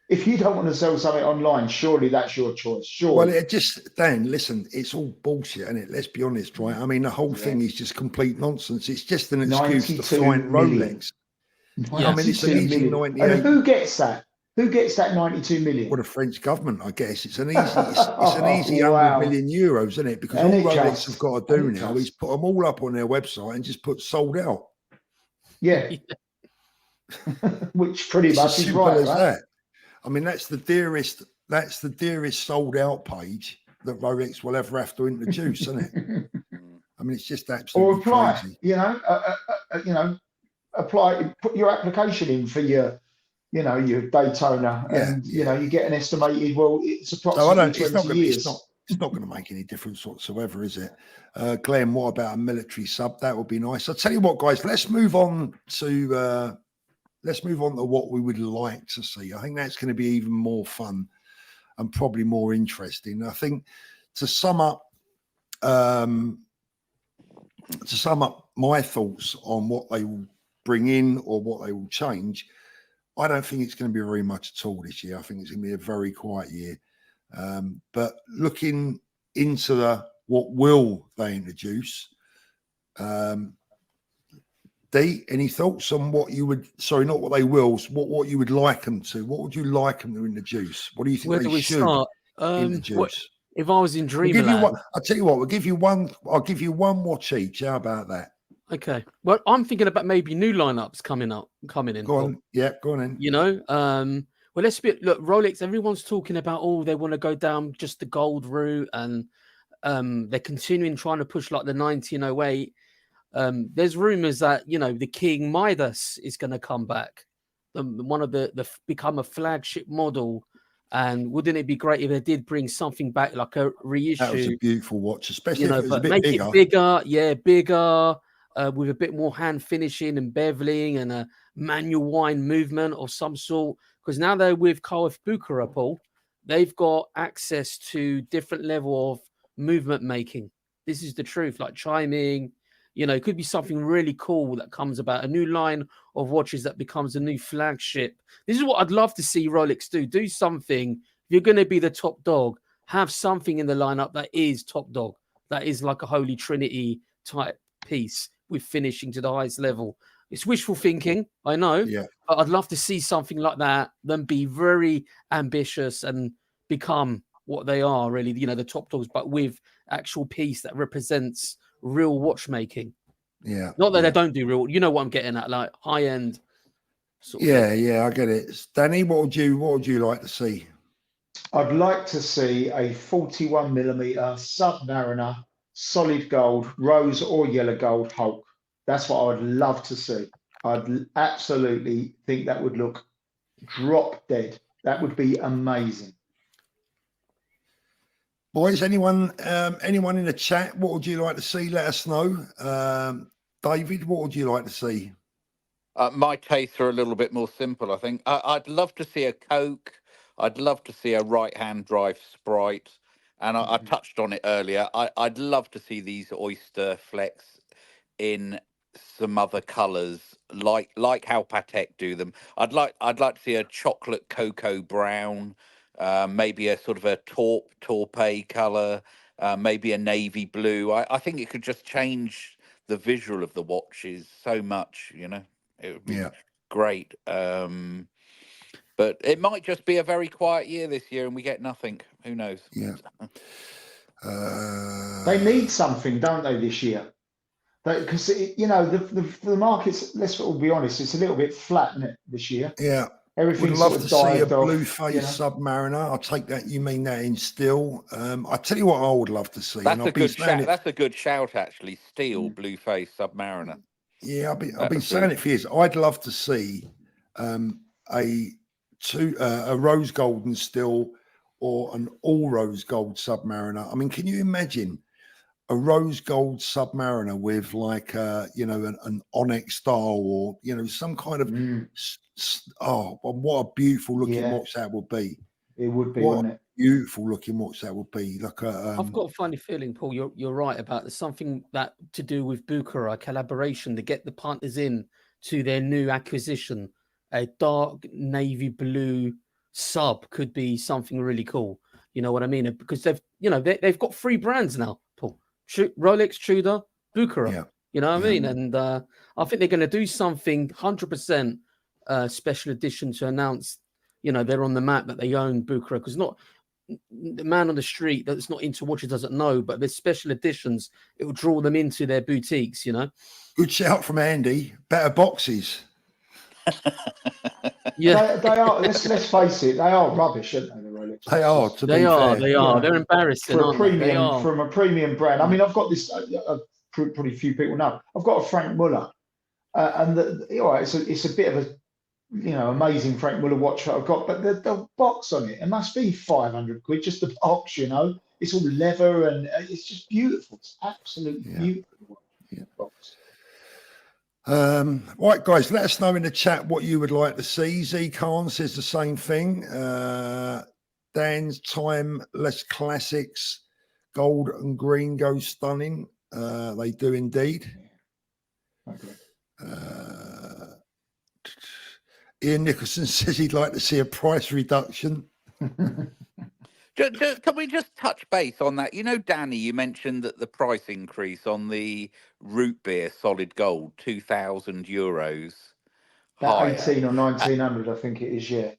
If you don't want to sell something online, surely that's your choice. Surely. Well, it just, Dan, listen, it's all bullshit, isn't it? Let's be honest, right? I mean, the whole thing is just complete nonsense. It's just an excuse to find Rolex. I mean, it's an easy 98. And who gets that? Who gets that 92 million? Well, the French government, I guess. It's an easy, it's an easy 100 million euros, isn't it? Because all Rolex have got to do now is put them all up on their website and just put sold out. Yeah. Which pretty much is right, right? That. I mean, that's the dearest sold out page that Rolex will ever have to introduce, isn't it? I mean, it's just absolutely or apply, crazy. Apply, put your application in for your Daytona, and you get an estimated. Well, it's approximately 20 years. It's not going to make any difference whatsoever, is it? Glenn, what about a military sub? That would be nice. I'll tell you what, guys. Let's move on to what we would like to see. I think that's going to be even more fun and probably more interesting. I think to sum up my thoughts on what they will bring in or what they will change, I don't think it's going to be very much at all this year. I think it's going to be a very quiet year. But looking into what will they introduce, D, any thoughts on what you would, sorry, not what they will, what you would like them to? What would you like them to introduce? What do you think Where they do we should start? introduce? If I was in We'll give you Dreamland, one. I'll tell you what. We'll give you one. I'll give you one watch each. How about that? okay. Well, I'm thinking about maybe new lineups coming in. Go on. Yeah, go on in. You know, well, look, Rolex. Everyone's talking about, oh, they want to go down just the gold route, and they're continuing trying to push like the 1908. There's rumors that, you know, the King Midas is going to come back, one of the become a flagship model. And wouldn't it be great if they did bring something back, like a reissue? That was a beautiful watch, especially You know, if it was a but bit make bigger. it bigger, yeah, bigger, with a bit more hand finishing and beveling and a manual wind movement of some sort. Because now they're with Carl Bucherer, Paul, they've got access to different level of movement making. This is the truth, like chiming. You know, it could be something really cool that comes about, a new line of watches that becomes a new flagship. This is what I'd love to see Rolex do. Do something. If you're going to be the top dog, have something in the lineup that is top dog, that is like a Holy Trinity type piece with finishing to the highest level. It's wishful thinking, I know. Yeah. But I'd love to see something like that, then be very ambitious and become what they are, really, you know, the top dogs, but with actual piece that represents real watchmaking. Yeah. Not that they don't do real, you know what I'm getting at, like high end sort of thing. Yeah, I get it. Danny, what would you like to see? I'd like to see a 41mm Submariner, solid gold, rose or yellow gold Hulk. That's what I would love to see. I'd absolutely think that would look drop dead. That would be amazing. Boys, anyone in the chat, what would you like to see? Let us know. David, what would you like to see? My tastes are a little bit more simple, I think. I'd love to see a Coke. I'd love to see a right-hand drive Sprite. And I touched on it earlier. I'd love to see these Oyster Flex in some other colours, like how Patek do them. I'd like to see a chocolate cocoa brown, maybe a sort of a taupe colour, maybe a navy blue. I think it could just change the visual of the watches so much, you know. It would be great. But it might just be a very quiet year this year and we get nothing. Who knows? Yeah. They need something, don't they, this year? Because, you know, the market's, let's all be honest, it's a little bit flat, isn't it, this year? Yeah. Everything's Would love sort to of see a dived off, blue face you know? Submariner. I'll take that. You mean that in steel? I tell you what, I would love to see. That's a good shout. That's a good shout, actually. Steel blue face Submariner. Yeah, I've been saying it for years. I'd love to see a rose gold and steel or an all rose gold Submariner. I mean, can you imagine a rose gold Submariner with like you know, an onyx style, or you know, some kind of what a beautiful looking watch that would be. It would be, what wouldn't it? Beautiful looking watch that would be. Like I've got a funny feeling, Paul, you're right about there's something that to do with Bucherer collaboration to get the partners in to their new acquisition. A dark navy blue sub could be something really cool. You know what I mean? Because they've got 3 brands now, Paul. Rolex, Tudor, Bucherer. Yeah. You know what I mean? And I think they're going to do something 100% special edition to announce, you know, they're on the map, that they own Bucherer. Because not the man on the street that's not into watches doesn't know, but there's special editions. It will draw them into their boutiques, you know. Good shout from Andy. Better boxes. Yeah, they are. Let's face it, they are rubbish, aren't they? The Rolex. They are. They are. They're embarrassing. For a premium, from a premium brand. I mean, I've got this. Pretty few people know. I've got a Frank Muller, and it's a bit of a, you know, amazing Frank Muller watch that I've got, but the box on it must be 500 quid, just the box, you know. It's all leather and it's just beautiful. It's absolutely beautiful. Yeah. Box. Right, guys, let us know in the chat what you would like to see. Z Khan says the same thing. Dan's timeless classics, gold and green go stunning. They do indeed. Okay. Ian Nicholson says he'd like to see a price reduction. Can we just touch base on that? You know, Danny, you mentioned that the price increase on the root beer solid gold, €2,000 That higher. 18 or 1900, I think it is, yeah.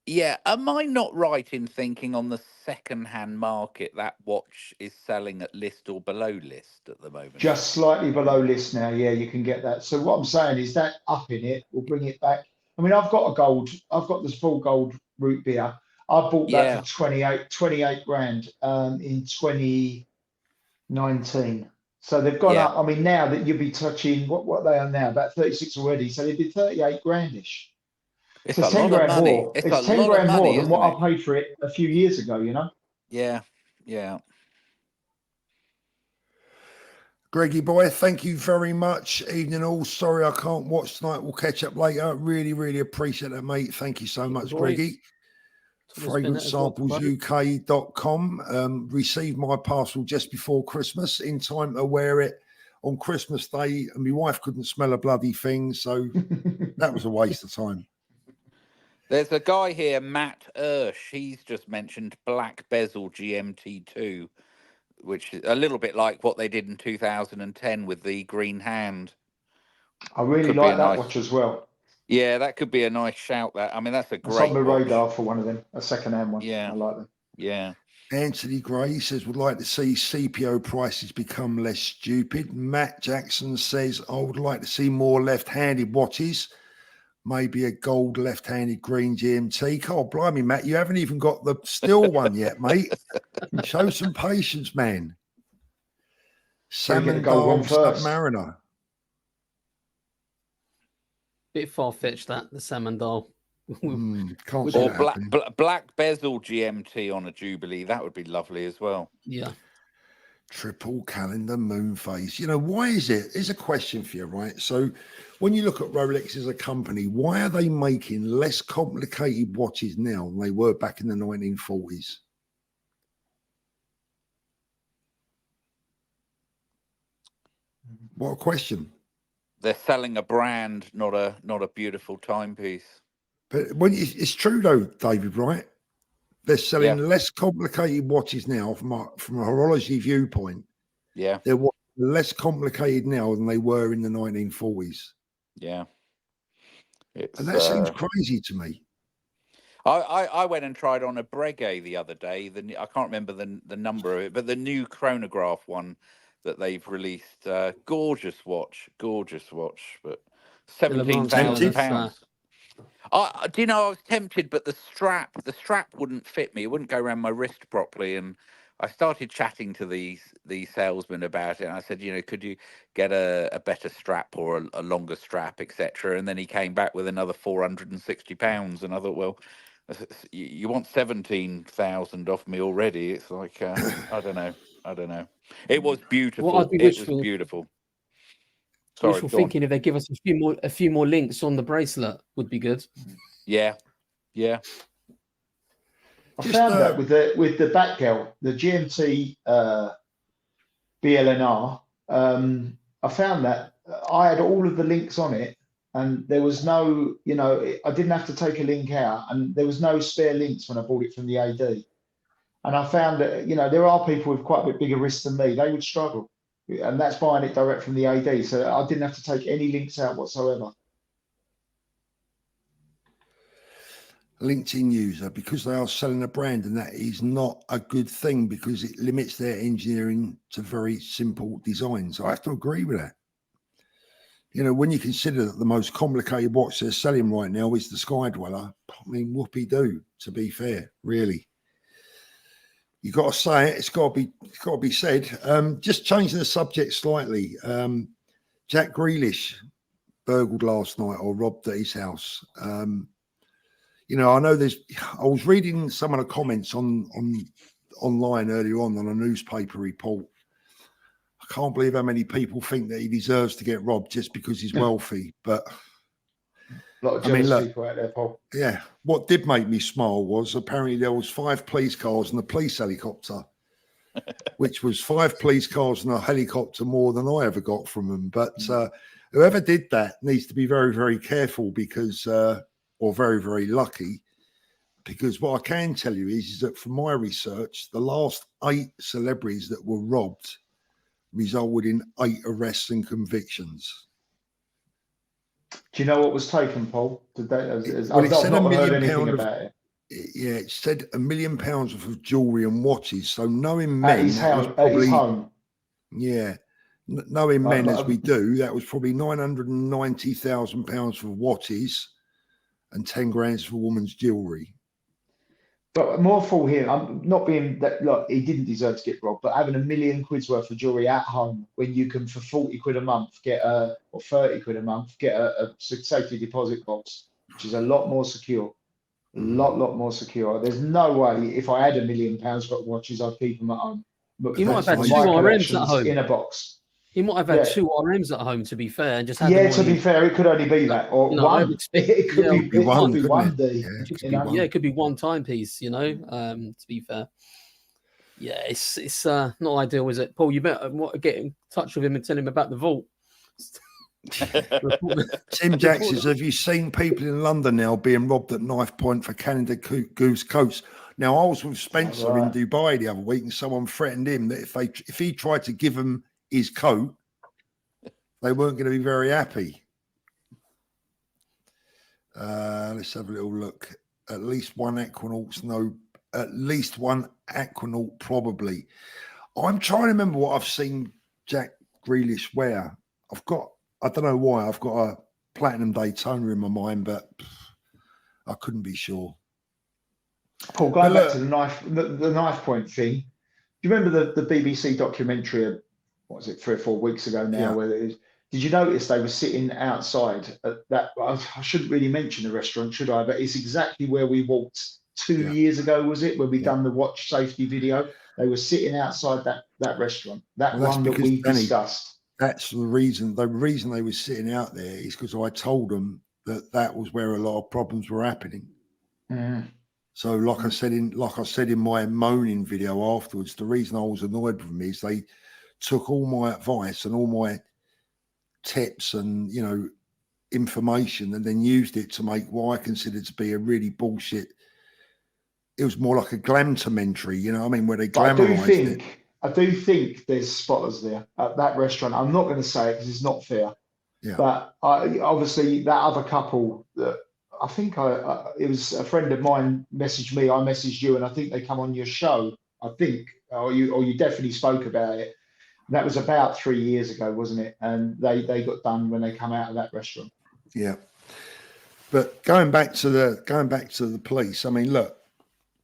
Yeah, am I not right in thinking on the second-hand market that watch is selling at list or below list at the moment? Just slightly below list now, yeah, you can get that. So what I'm saying is that upping it will bring it back. I mean, I've got this full gold root beer. I bought that for 28 grand in 2019. So they've gone up. I mean, now that you'll be touching what they are now, about 36 already. So they'd be 38 grandish. It's So a 10 lot grand of money. more. It's It's a 10 lot of grand money, more than what isn't I paid for it a few years ago, you know? Yeah. Greggy boy, thank you very much. Evening all. Sorry I can't watch tonight. We'll catch up later. Really, really appreciate that, mate. Thank you so much, Greggy. FragranceSamplesUK.com. Received my parcel just before Christmas in time to wear it on Christmas Day, and my wife couldn't smell a bloody thing, so that was a waste of time. There's a guy here, Matt Ersch. He's just mentioned black bezel GMT2, which is a little bit like what they did in 2010 with the green hand. I really like that watch as well. Yeah, that could be a nice shout. That, I mean, that's a great watch. It's on the watch. radar for one of them, a second-hand one. Yeah, I like them. Yeah. Anthony Gray says, would like to see CPO prices become less stupid. Matt Jackson says, I would like to see more left-handed watches. Maybe a gold left-handed green GMT. God, blimey, Matt, you haven't even got the steel one yet, mate. Show some patience, man. Salmon Gold Submariner. Bit far-fetched that, the salmon dial. Can't or black bezel GMT on a Jubilee. That would be lovely as well. Yeah. Triple calendar moon phase. You know, why is it? Here's a question for you, right? So when you look at Rolex as a company, why are they making less complicated watches now than they were back in the 1940s? What a question. They're selling a brand, not a beautiful timepiece. But when it's true though, David, right? They're selling less complicated watches now from a horology viewpoint. Yeah. They're less complicated now than they were in the 1940s. Yeah. And that seems crazy to me. I went and tried on a Breguet the other day. I can't remember the number of it, but the new chronograph one that they've released, gorgeous watch, but £17,000. Do you know, I was tempted, but the strap wouldn't fit me. It wouldn't go around my wrist properly. And I started chatting to these salesmen about it. And I said, you know, could you get a better strap or a longer strap, etc. And then he came back with another £460. And I thought, well, you want 17,000 off me already? It's like, I don't know. It was beautiful. Beautiful. Sorry, wishful thinking if they give us a few more links on the bracelet would be good. Yeah. I found that with the Batgirl, the GMT BLNR. I found that I had all of the links on it, and there was no, you know, I didn't have to take a link out, and there was no spare links when I bought it from the AD. And I found that, you know, there are people with quite a bit bigger wrists than me. They would struggle. And that's buying it direct from the AD. So I didn't have to take any links out whatsoever. LinkedIn user, because they are selling a brand, and that is not a good thing because it limits their engineering to very simple designs. I have to agree with that. You know, when you consider that the most complicated watch they're selling right now is the Sky Dweller, I mean, whoopee-doo, to be fair, really. You got to say it. It's got to be said. Just changing the subject slightly. Jack Grealish burgled last night or robbed at his house. You know, I know I was reading some of the comments online earlier on a newspaper report. I can't believe how many people think that he deserves to get robbed just because he's wealthy. But a lot of jealous people out there, Paul. Yeah. What did make me smile was apparently there was 5 police cars and a police helicopter, which was 5 police cars and a helicopter more than I ever got from them. But whoever did that needs to be very, very careful because or very, very lucky. Because what I can tell you is that from my research, the last 8 celebrities that were robbed resulted in 8 arrests and convictions. Do you know what was taken, Paul? I've Well, it not said £1 million heard anything about it. Yeah, it said £1 million worth of jewellery and watches. So knowing At men, his that was home, probably, at his home. yeah, knowing men as we do, that was probably £990,000 for watches and 10 grand for a woman's jewellery. But more for him, I'm not being that, look, he didn't deserve to get robbed, but having £1 million worth of jewellery at home when you can for 40 quid a month or 30 quid a month get a safety deposit box, which is a lot more secure. A lot more secure. There's no way if I had £1 million worth of watches, I'd keep them at home. But You might have had 2 my RMs at collection's home. in a box. He might have had 2 RMs at home, to be fair, and just had Yeah, them to on be fair, it could only be that, or you know, I would one. expect- It could yeah, be one, couldn't one it? day. Yeah, You know? yeah, it could be one timepiece, you know. To be fair, yeah, it's not ideal, is it, Paul? You better get in touch with him and tell him about the vault. Tim Jack says, have you seen people in London now being robbed at knife point for Canada Goose coats? Now, I was with Spencer in Dubai the other week, and someone threatened him that if he tried to give him his coat, they weren't going to be very happy. Let's have a little look. At least one Aquanaut, no. At least one Aquanaut, probably. I'm trying to remember what I've seen Jack Grealish wear. I don't know why, I've got a platinum Daytona in my mind, but I couldn't be sure. Paul, going back to the knife point thing, do you remember the BBC documentary of, what was it, 3 or 4 weeks ago now, Yeah. where it is? Did you notice they were sitting outside at that? I shouldn't really mention the restaurant, should I? But it's exactly where we walked 2 years ago, was it, when we done the watch safety video? They were sitting outside that restaurant, one that we discussed. That's the reason. The reason they were sitting out there is because I told them that was where a lot of problems were happening. Mm. So, like I said in my moaning video afterwards, the reason I was annoyed with them is they took all my advice and all my tips and information, and then used it to make what I considered to be a really bullshit. It was more like a glamtomentary, you know what I mean, where they glamorized it. I do think there's spotters there at that restaurant. I'm not going to say it because it's not fair. Yeah. But obviously that other couple that I think it was a friend of mine messaged me. I messaged you, and I think they come on your show. I think, or you definitely spoke about it. That was about 3 years ago, wasn't it? And they got done when they come out of that restaurant. Yeah. But going back to the police, I mean, look,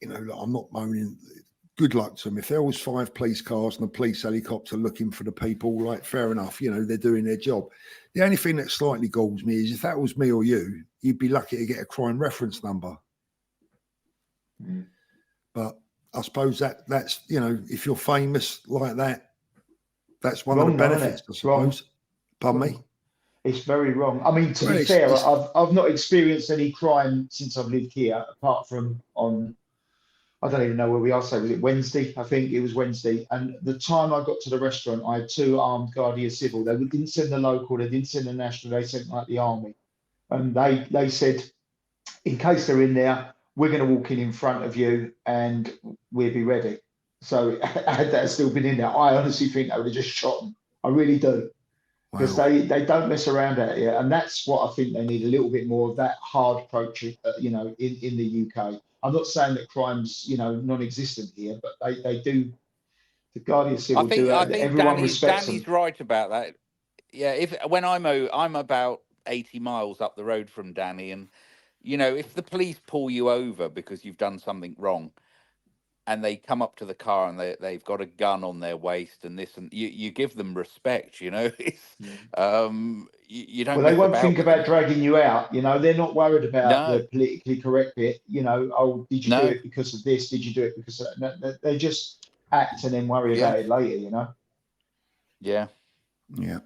I'm not moaning. Good luck to them. If there was 5 police cars and a police helicopter looking for the people, like, fair enough, they're doing their job. The only thing that slightly galls me is if that was me or you, you'd be lucky to get a crime reference number. Mm. But I suppose that's, if you're famous like that, that's one of the benefits, I suppose. Pardon me? It's very wrong. I mean, to be fair, I've not experienced any crime since I've lived here, apart from on, I don't even know where we are. So was it Wednesday? I think it was Wednesday. And the time I got to the restaurant, I had 2 armed Guardia Civil. They didn't send the local, they didn't send the national, they sent like the army. And they said, in case they're in there, we're going to walk in front of you and we'll be ready. So had that still been in there, I honestly think they would have just shot them. I really do. Because they don't mess around out here. And that's what I think they need, a little bit more of that hard approach, in the UK. I'm not saying that crime's, non-existent here, but they do. The Guardia Civil do. I think everyone respects them. Danny's right about that. Yeah, when I'm about 80 miles up the road from Danny, and if the police pull you over because you've done something wrong, and they come up to the car and they've got a gun on their waist and this, and you give them respect, It's, you don't. Well, they won't think about dragging you out. They're not worried about the politically correct bit. Oh, did you do it because of this? Did you do it because of that? No, they just act and then worry about it later. Yeah. Yeah.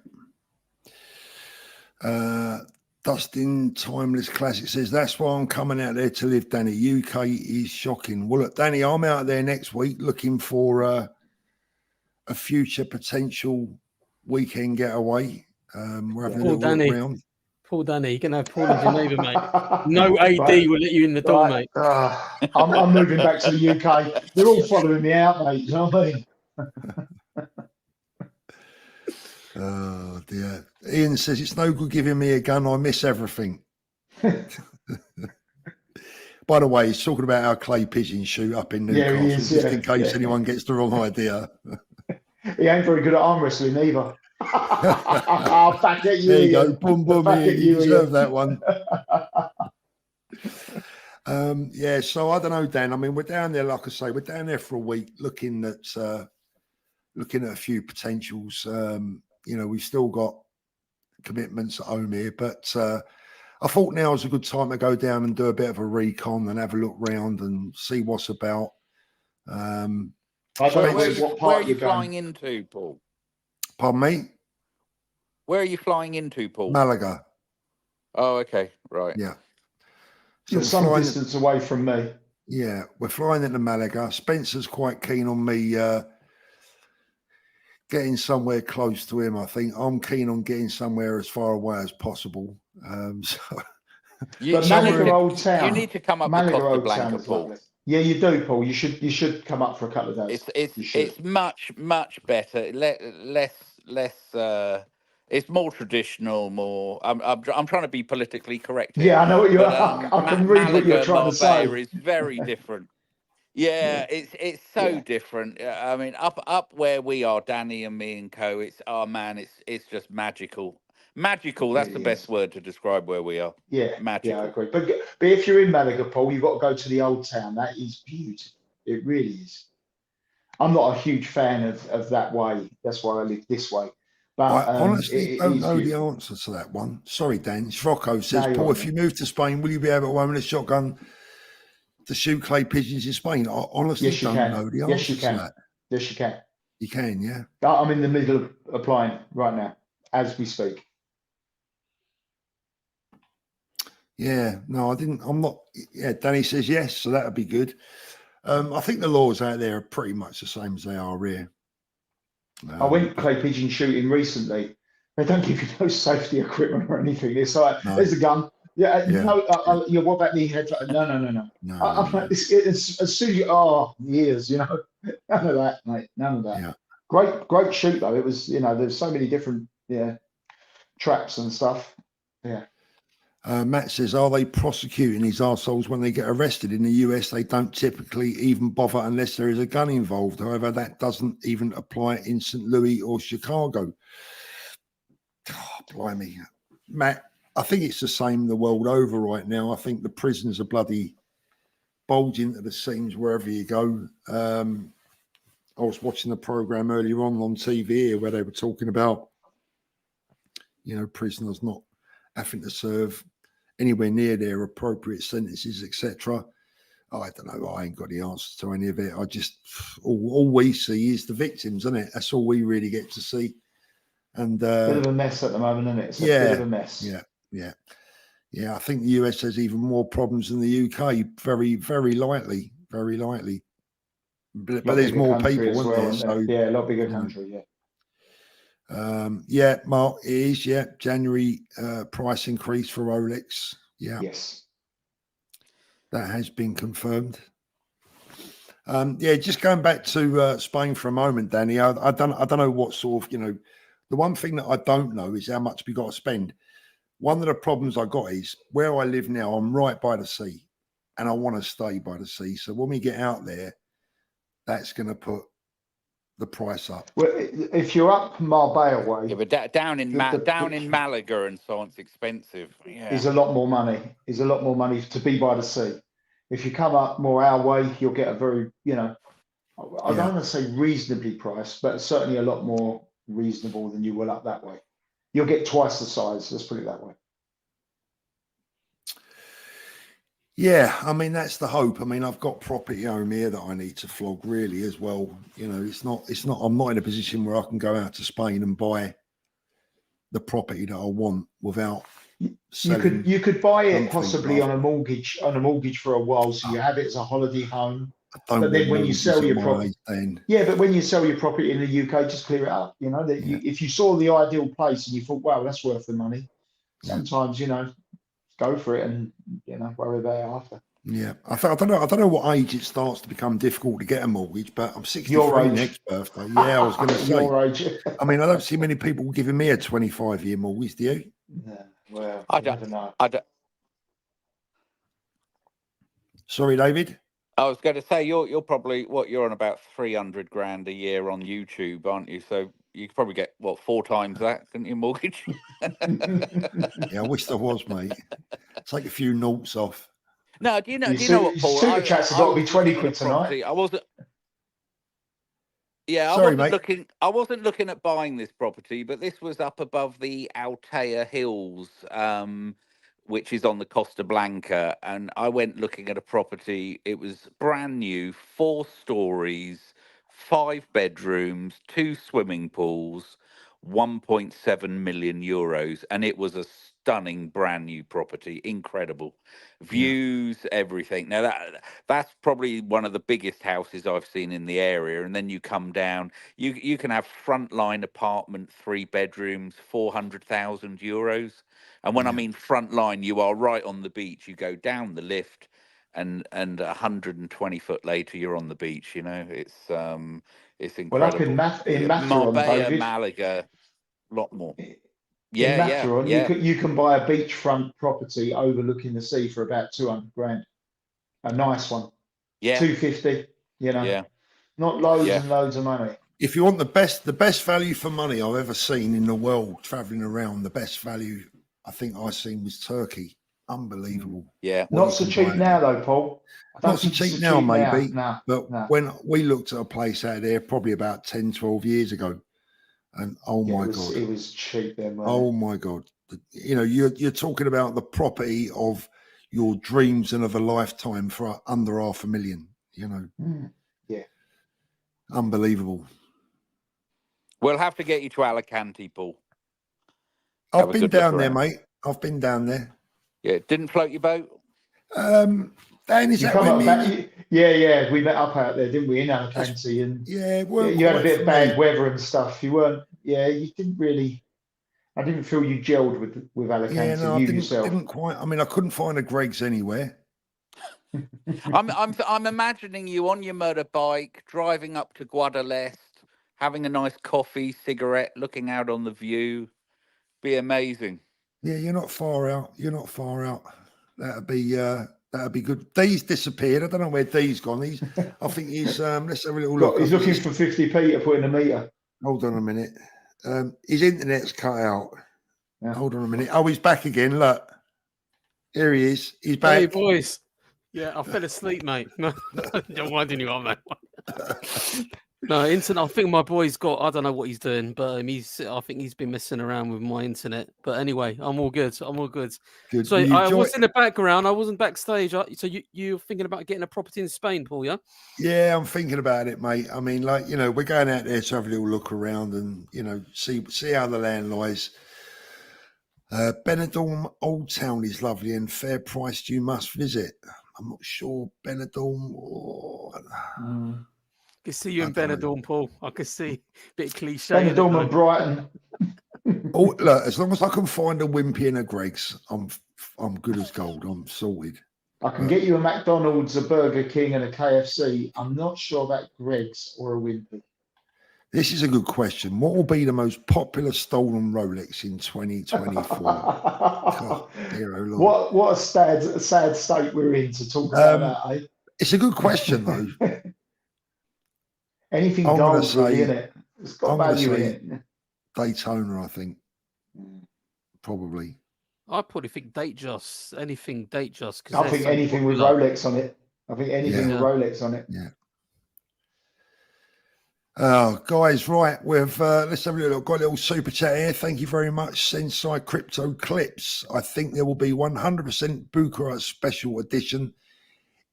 Dustin Timeless Classic says, that's why I'm coming out there to live, Danny. UK is shocking. Well, look, Danny, I'm out there next week looking for a future potential weekend getaway. We're having a little look around. Paul Danny. You can have Paul as your neighbour, mate. No AD Right. will let you in the door, mate. I'm moving back to the UK. They're all following me out, mate. You know what I mean? Oh dear. Ian says it's no good giving me a gun. I miss everything. By the way, he's talking about our clay pigeon shoot up in Newcastle, Yeah, he is, just yeah. in case anyone gets the wrong idea. He ain't very good at arm wrestling either. I'll back at you. There you go. Ian. Boom, boom, Back Ian. at You you, deserve Ian. that one. Yeah, so I don't know, Dan. I mean, we're down there, like I say, we're down there for a week looking at a few potentials. You know, we've still got commitments at home here, but I thought now is a good time to go down and do a bit of a recon and have a look round and see what's about. I don't know what Where part are you you're going. flying into, Paul? Pardon me? Where are you flying into, Paul? Malaga. Oh, okay, right. Yeah. You're we're some flying- distance away from me. Yeah, we're flying into Malaga. Spencer's quite keen on me getting somewhere close to him, I think. I'm keen on getting somewhere as far away as possible. So But Malaga Old You Town. need to come up Malaga to Costa Old Town Blanca, is Paul. lovely. Yeah, you do, Paul. You should come up for a couple of days. It's much better. Less. It's more traditional. More. I'm trying to be politically correct here. Yeah, I know what you're. But, I can read what you're trying to say. Marbella is very different. Yeah, it's so different. I mean, up where we are, Danny and me and co. It's just magical. Magical. That's the best word to describe where we are. Yeah, magical. Yeah, I agree. But if you're in Malaga, Paul, you've got to go to the Old Town. That is beautiful. It really is. I'm not a huge fan of that way. That's why I live this way. But I honestly don't know beautiful. the answer to that one. Sorry, Dan. Rocco says, No, Paul, you're if you move to Spain, will you be able to own a shotgun to shoot clay pigeons in Spain? I honestly Yes, you don't can. know the answer Yes, you to can. that. Yes, you can. You can, yeah. I'm in the middle of applying right now as we speak. Yeah, no, I didn't. I'm not. Yeah, Danny says yes, so that would be good. I think the laws out there are pretty much the same as they are here. I went clay pigeon shooting recently. They don't give you no safety equipment or anything. It's like, there's a gun. Yeah. No, what about the head? No. I'm like, as soon as you, years, you know, none of that, mate. None of that. Yeah. Great shoot though. It was, you know, there's so many different, traps and stuff. Yeah. Matt says, are they prosecuting these arseholes when they get arrested? In the US, they don't typically even bother unless there is a gun involved. However, that doesn't even apply in St. Louis or Chicago. Oh, blimey. Matt, I think it's the same the world over right now. I think the prisons are bloody bulging to the seams wherever you go. I was watching the program earlier on TV here where they were talking about, you know, prisoners not having to serve anywhere near their appropriate sentences, etc. I don't know. I ain't got the answer to any of it. I just all we see is the victims, isn't it? That's all we really get to see. And bit of a mess at the moment, isn't it? It's a bit of a mess. Yeah. I think the US has even more problems than the UK. Very, very likely. But there's more people, isn't there? So yeah, a lot bigger country. Yeah. Mark, it is. Yeah, January price increase for Rolex. Yeah. Yes. That has been confirmed. Just going back to Spain for a moment, Danny. I don't know what sort of, you know, the one thing that I don't know is how much we got to spend. One of the problems I got is where I live now, I'm right by the sea and I want to stay by the sea. So when we get out there, that's going to put the price up. Well, if you're up Marbella way, yeah, but down in Malaga and so on, it's expensive. Yeah, is a lot more money. Is a lot more money to be by the sea. If you come up more our way, you'll get a very, you know, I don't want to say reasonably priced, but certainly a lot more reasonable than you will up that way. You'll get twice the size. Let's put it that way. Yeah, I mean, that's the hope. I mean, I've got property home here that I need to flog really as well. You know, it's not, I'm not in a position where I can go out to Spain and buy the property that I want without selling. You could buy it possibly on a mortgage for a while. So you have it as a holiday home. But then when you sell your property, but when you sell your property in the UK, just clear it up. You know, if you saw the ideal place and you thought, wow, that's worth the money, sometimes, go for it and, worry about it after. Yeah, I don't know what age it starts to become difficult to get a mortgage, but I'm 63 Your age. next birthday. Yeah, I was going to say. Your age. I mean, I don't see many people giving me a 25-year mortgage, do you? No, well, I you don't never know. I don't. Sorry, David. I was going to say you're probably you're on about 300 grand a year on YouTube, aren't you? So you could probably get 4 times that, couldn't you, mortgage? Yeah, I wish there was, mate. Take a few noughts off. No, do you know what, Your Paul? super chats have got to be was 20 looking quid at tonight. property. I wasn't. Yeah, Sorry, mate. I wasn't looking at buying this property, but this was up above the Altea Hills, which is on the Costa Blanca, and I went looking at a property. It was brand new, 4 stories, 5 bedrooms, 2 swimming pools, 1.7 million euros, and it was a stunning brand new property, incredible views, everything. Now that's probably one of the biggest houses I've seen in the area. And then you come down, you can have frontline apartment, 3 bedrooms, 400,000 euros. And when I mean frontline, you are right on the beach. You go down the lift, and 120 foot later you're on the beach. It's Well, up incredible. in Matterhorn, Marbella, David, Malaga, a lot more. in Yeah, Matterhorn, yeah. you can buy a beachfront property overlooking the sea for about 200 grand. A nice one. Yeah. 250, Yeah. not loads Yeah. and loads of money. If you want the best value for money I've ever seen in the world, traveling around, the best value I think I've seen was Turkey. Unbelievable. Yeah. Not so cheap now, though, Paul. I don't Not so think it's cheap now, maybe. No, but no. when we looked at a place out there probably about 10, 12 years ago, and my God. It was cheap then, wasn't Oh, it? my God. You're talking about the property of your dreams and of a lifetime for under $500,000, Yeah. Unbelievable. We'll have to get you to Alicante, Paul. I've been down there, mate. I've been down there. Yeah, didn't float your boat? Dan, is You that come when up me? back, yeah. We met up out there, didn't we, in Alicante? And you had a bit of bad weather and stuff. You weren't. Yeah, you didn't really. I didn't feel you gelled with Alicante. Yeah, no, you I yourself. didn't quite. I mean, I couldn't find a Greg's anywhere. I'm imagining you on your motorbike driving up to Guadalest, having a nice coffee, cigarette, looking out on the view. Be amazing. Yeah, you're not far out. That'd be good. Dee's disappeared. I don't know where Dee's gone. I think he's. Let's have a little look. He's looking for 50p to put in a meter. Hold on a minute. His internet's cut out. Yeah. Hold on a minute. Oh, he's back again. Look, here he is. He's back. Hey, boys. Yeah, I fell asleep, mate. No, why didn't you on that one? No, internet. I think my boy's got. I don't know what he's doing, but I think he's been messing around with my internet. But anyway, I'm all good. Good. So I was in the background. I wasn't backstage. So you're thinking about getting a property in Spain, Paul? Yeah. Yeah, I'm thinking about it, mate. I mean, we're going out there to have a little look around and see how the land lies. Benidorm Old Town is lovely and fair priced. You must visit. I'm not sure Benidorm or. I can see you in Benidorm, Paul. I can see. Bit cliche. Benidorm and Brighton. Oh, look! As long as I can find a Wimpy and a Greg's, I'm good as gold. I'm sorted. I can get you a McDonald's, a Burger King, and a KFC. I'm not sure about Greg's or a Wimpy. This is a good question. What will be the most popular stolen Rolex in 2024? God, dear, oh Lord. What a sad state we're in to talk about that, eh? It's a good question, though. Anything gold, really, in it. It's got value in it. Daytona, I think. Probably. I probably think Datejust. Anything Datejust. I think anything with Rolex on it. Yeah. Oh, guys, right. We've let's have a look. Got a little super chat here. Thank you very much. Sensei Crypto Clips. I think there will be 100% Bucharest special edition.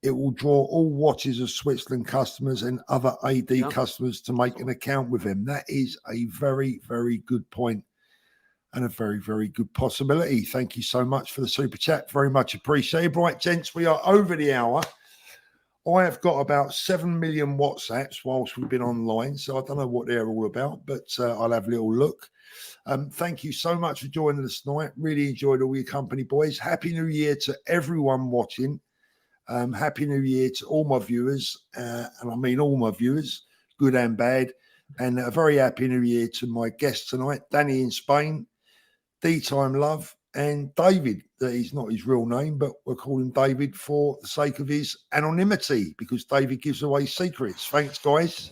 It will draw all watches of Switzerland customers and other AD customers to make an account with them. That is a very, very good point and a very, very good possibility. Thank you so much for the super chat. Very much appreciated. Right, gents, we are over the hour. I have got about 7 million WhatsApps whilst we've been online, so I don't know what they're all about, but I'll have a little look. Thank you so much for joining us tonight. Really enjoyed all your company, boys. Happy New Year to everyone watching. Happy New Year to all my viewers, and I mean all my viewers, good and bad. And a very happy New Year to my guests tonight, Danny in Spain, D-Time Love, and David. That is not his real name, but we'll call him David for the sake of his anonymity, because David gives away secrets. Thanks, guys.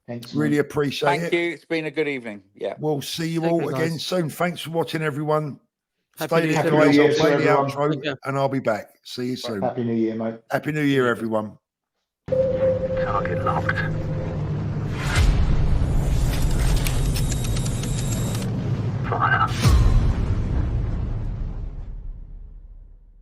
Thanks, Really mate. appreciate Thank it. you. It's been a good evening. Yeah. We'll see you Thank all you, again guys. soon. Thanks for watching, everyone. Happy Stay New there, Year. Happy New guys. Year I'll to play the everyone. outro, Take care. and I'll be back. See you soon. Happy New Year, mate. Happy New Year, everyone. Target locked. Fire.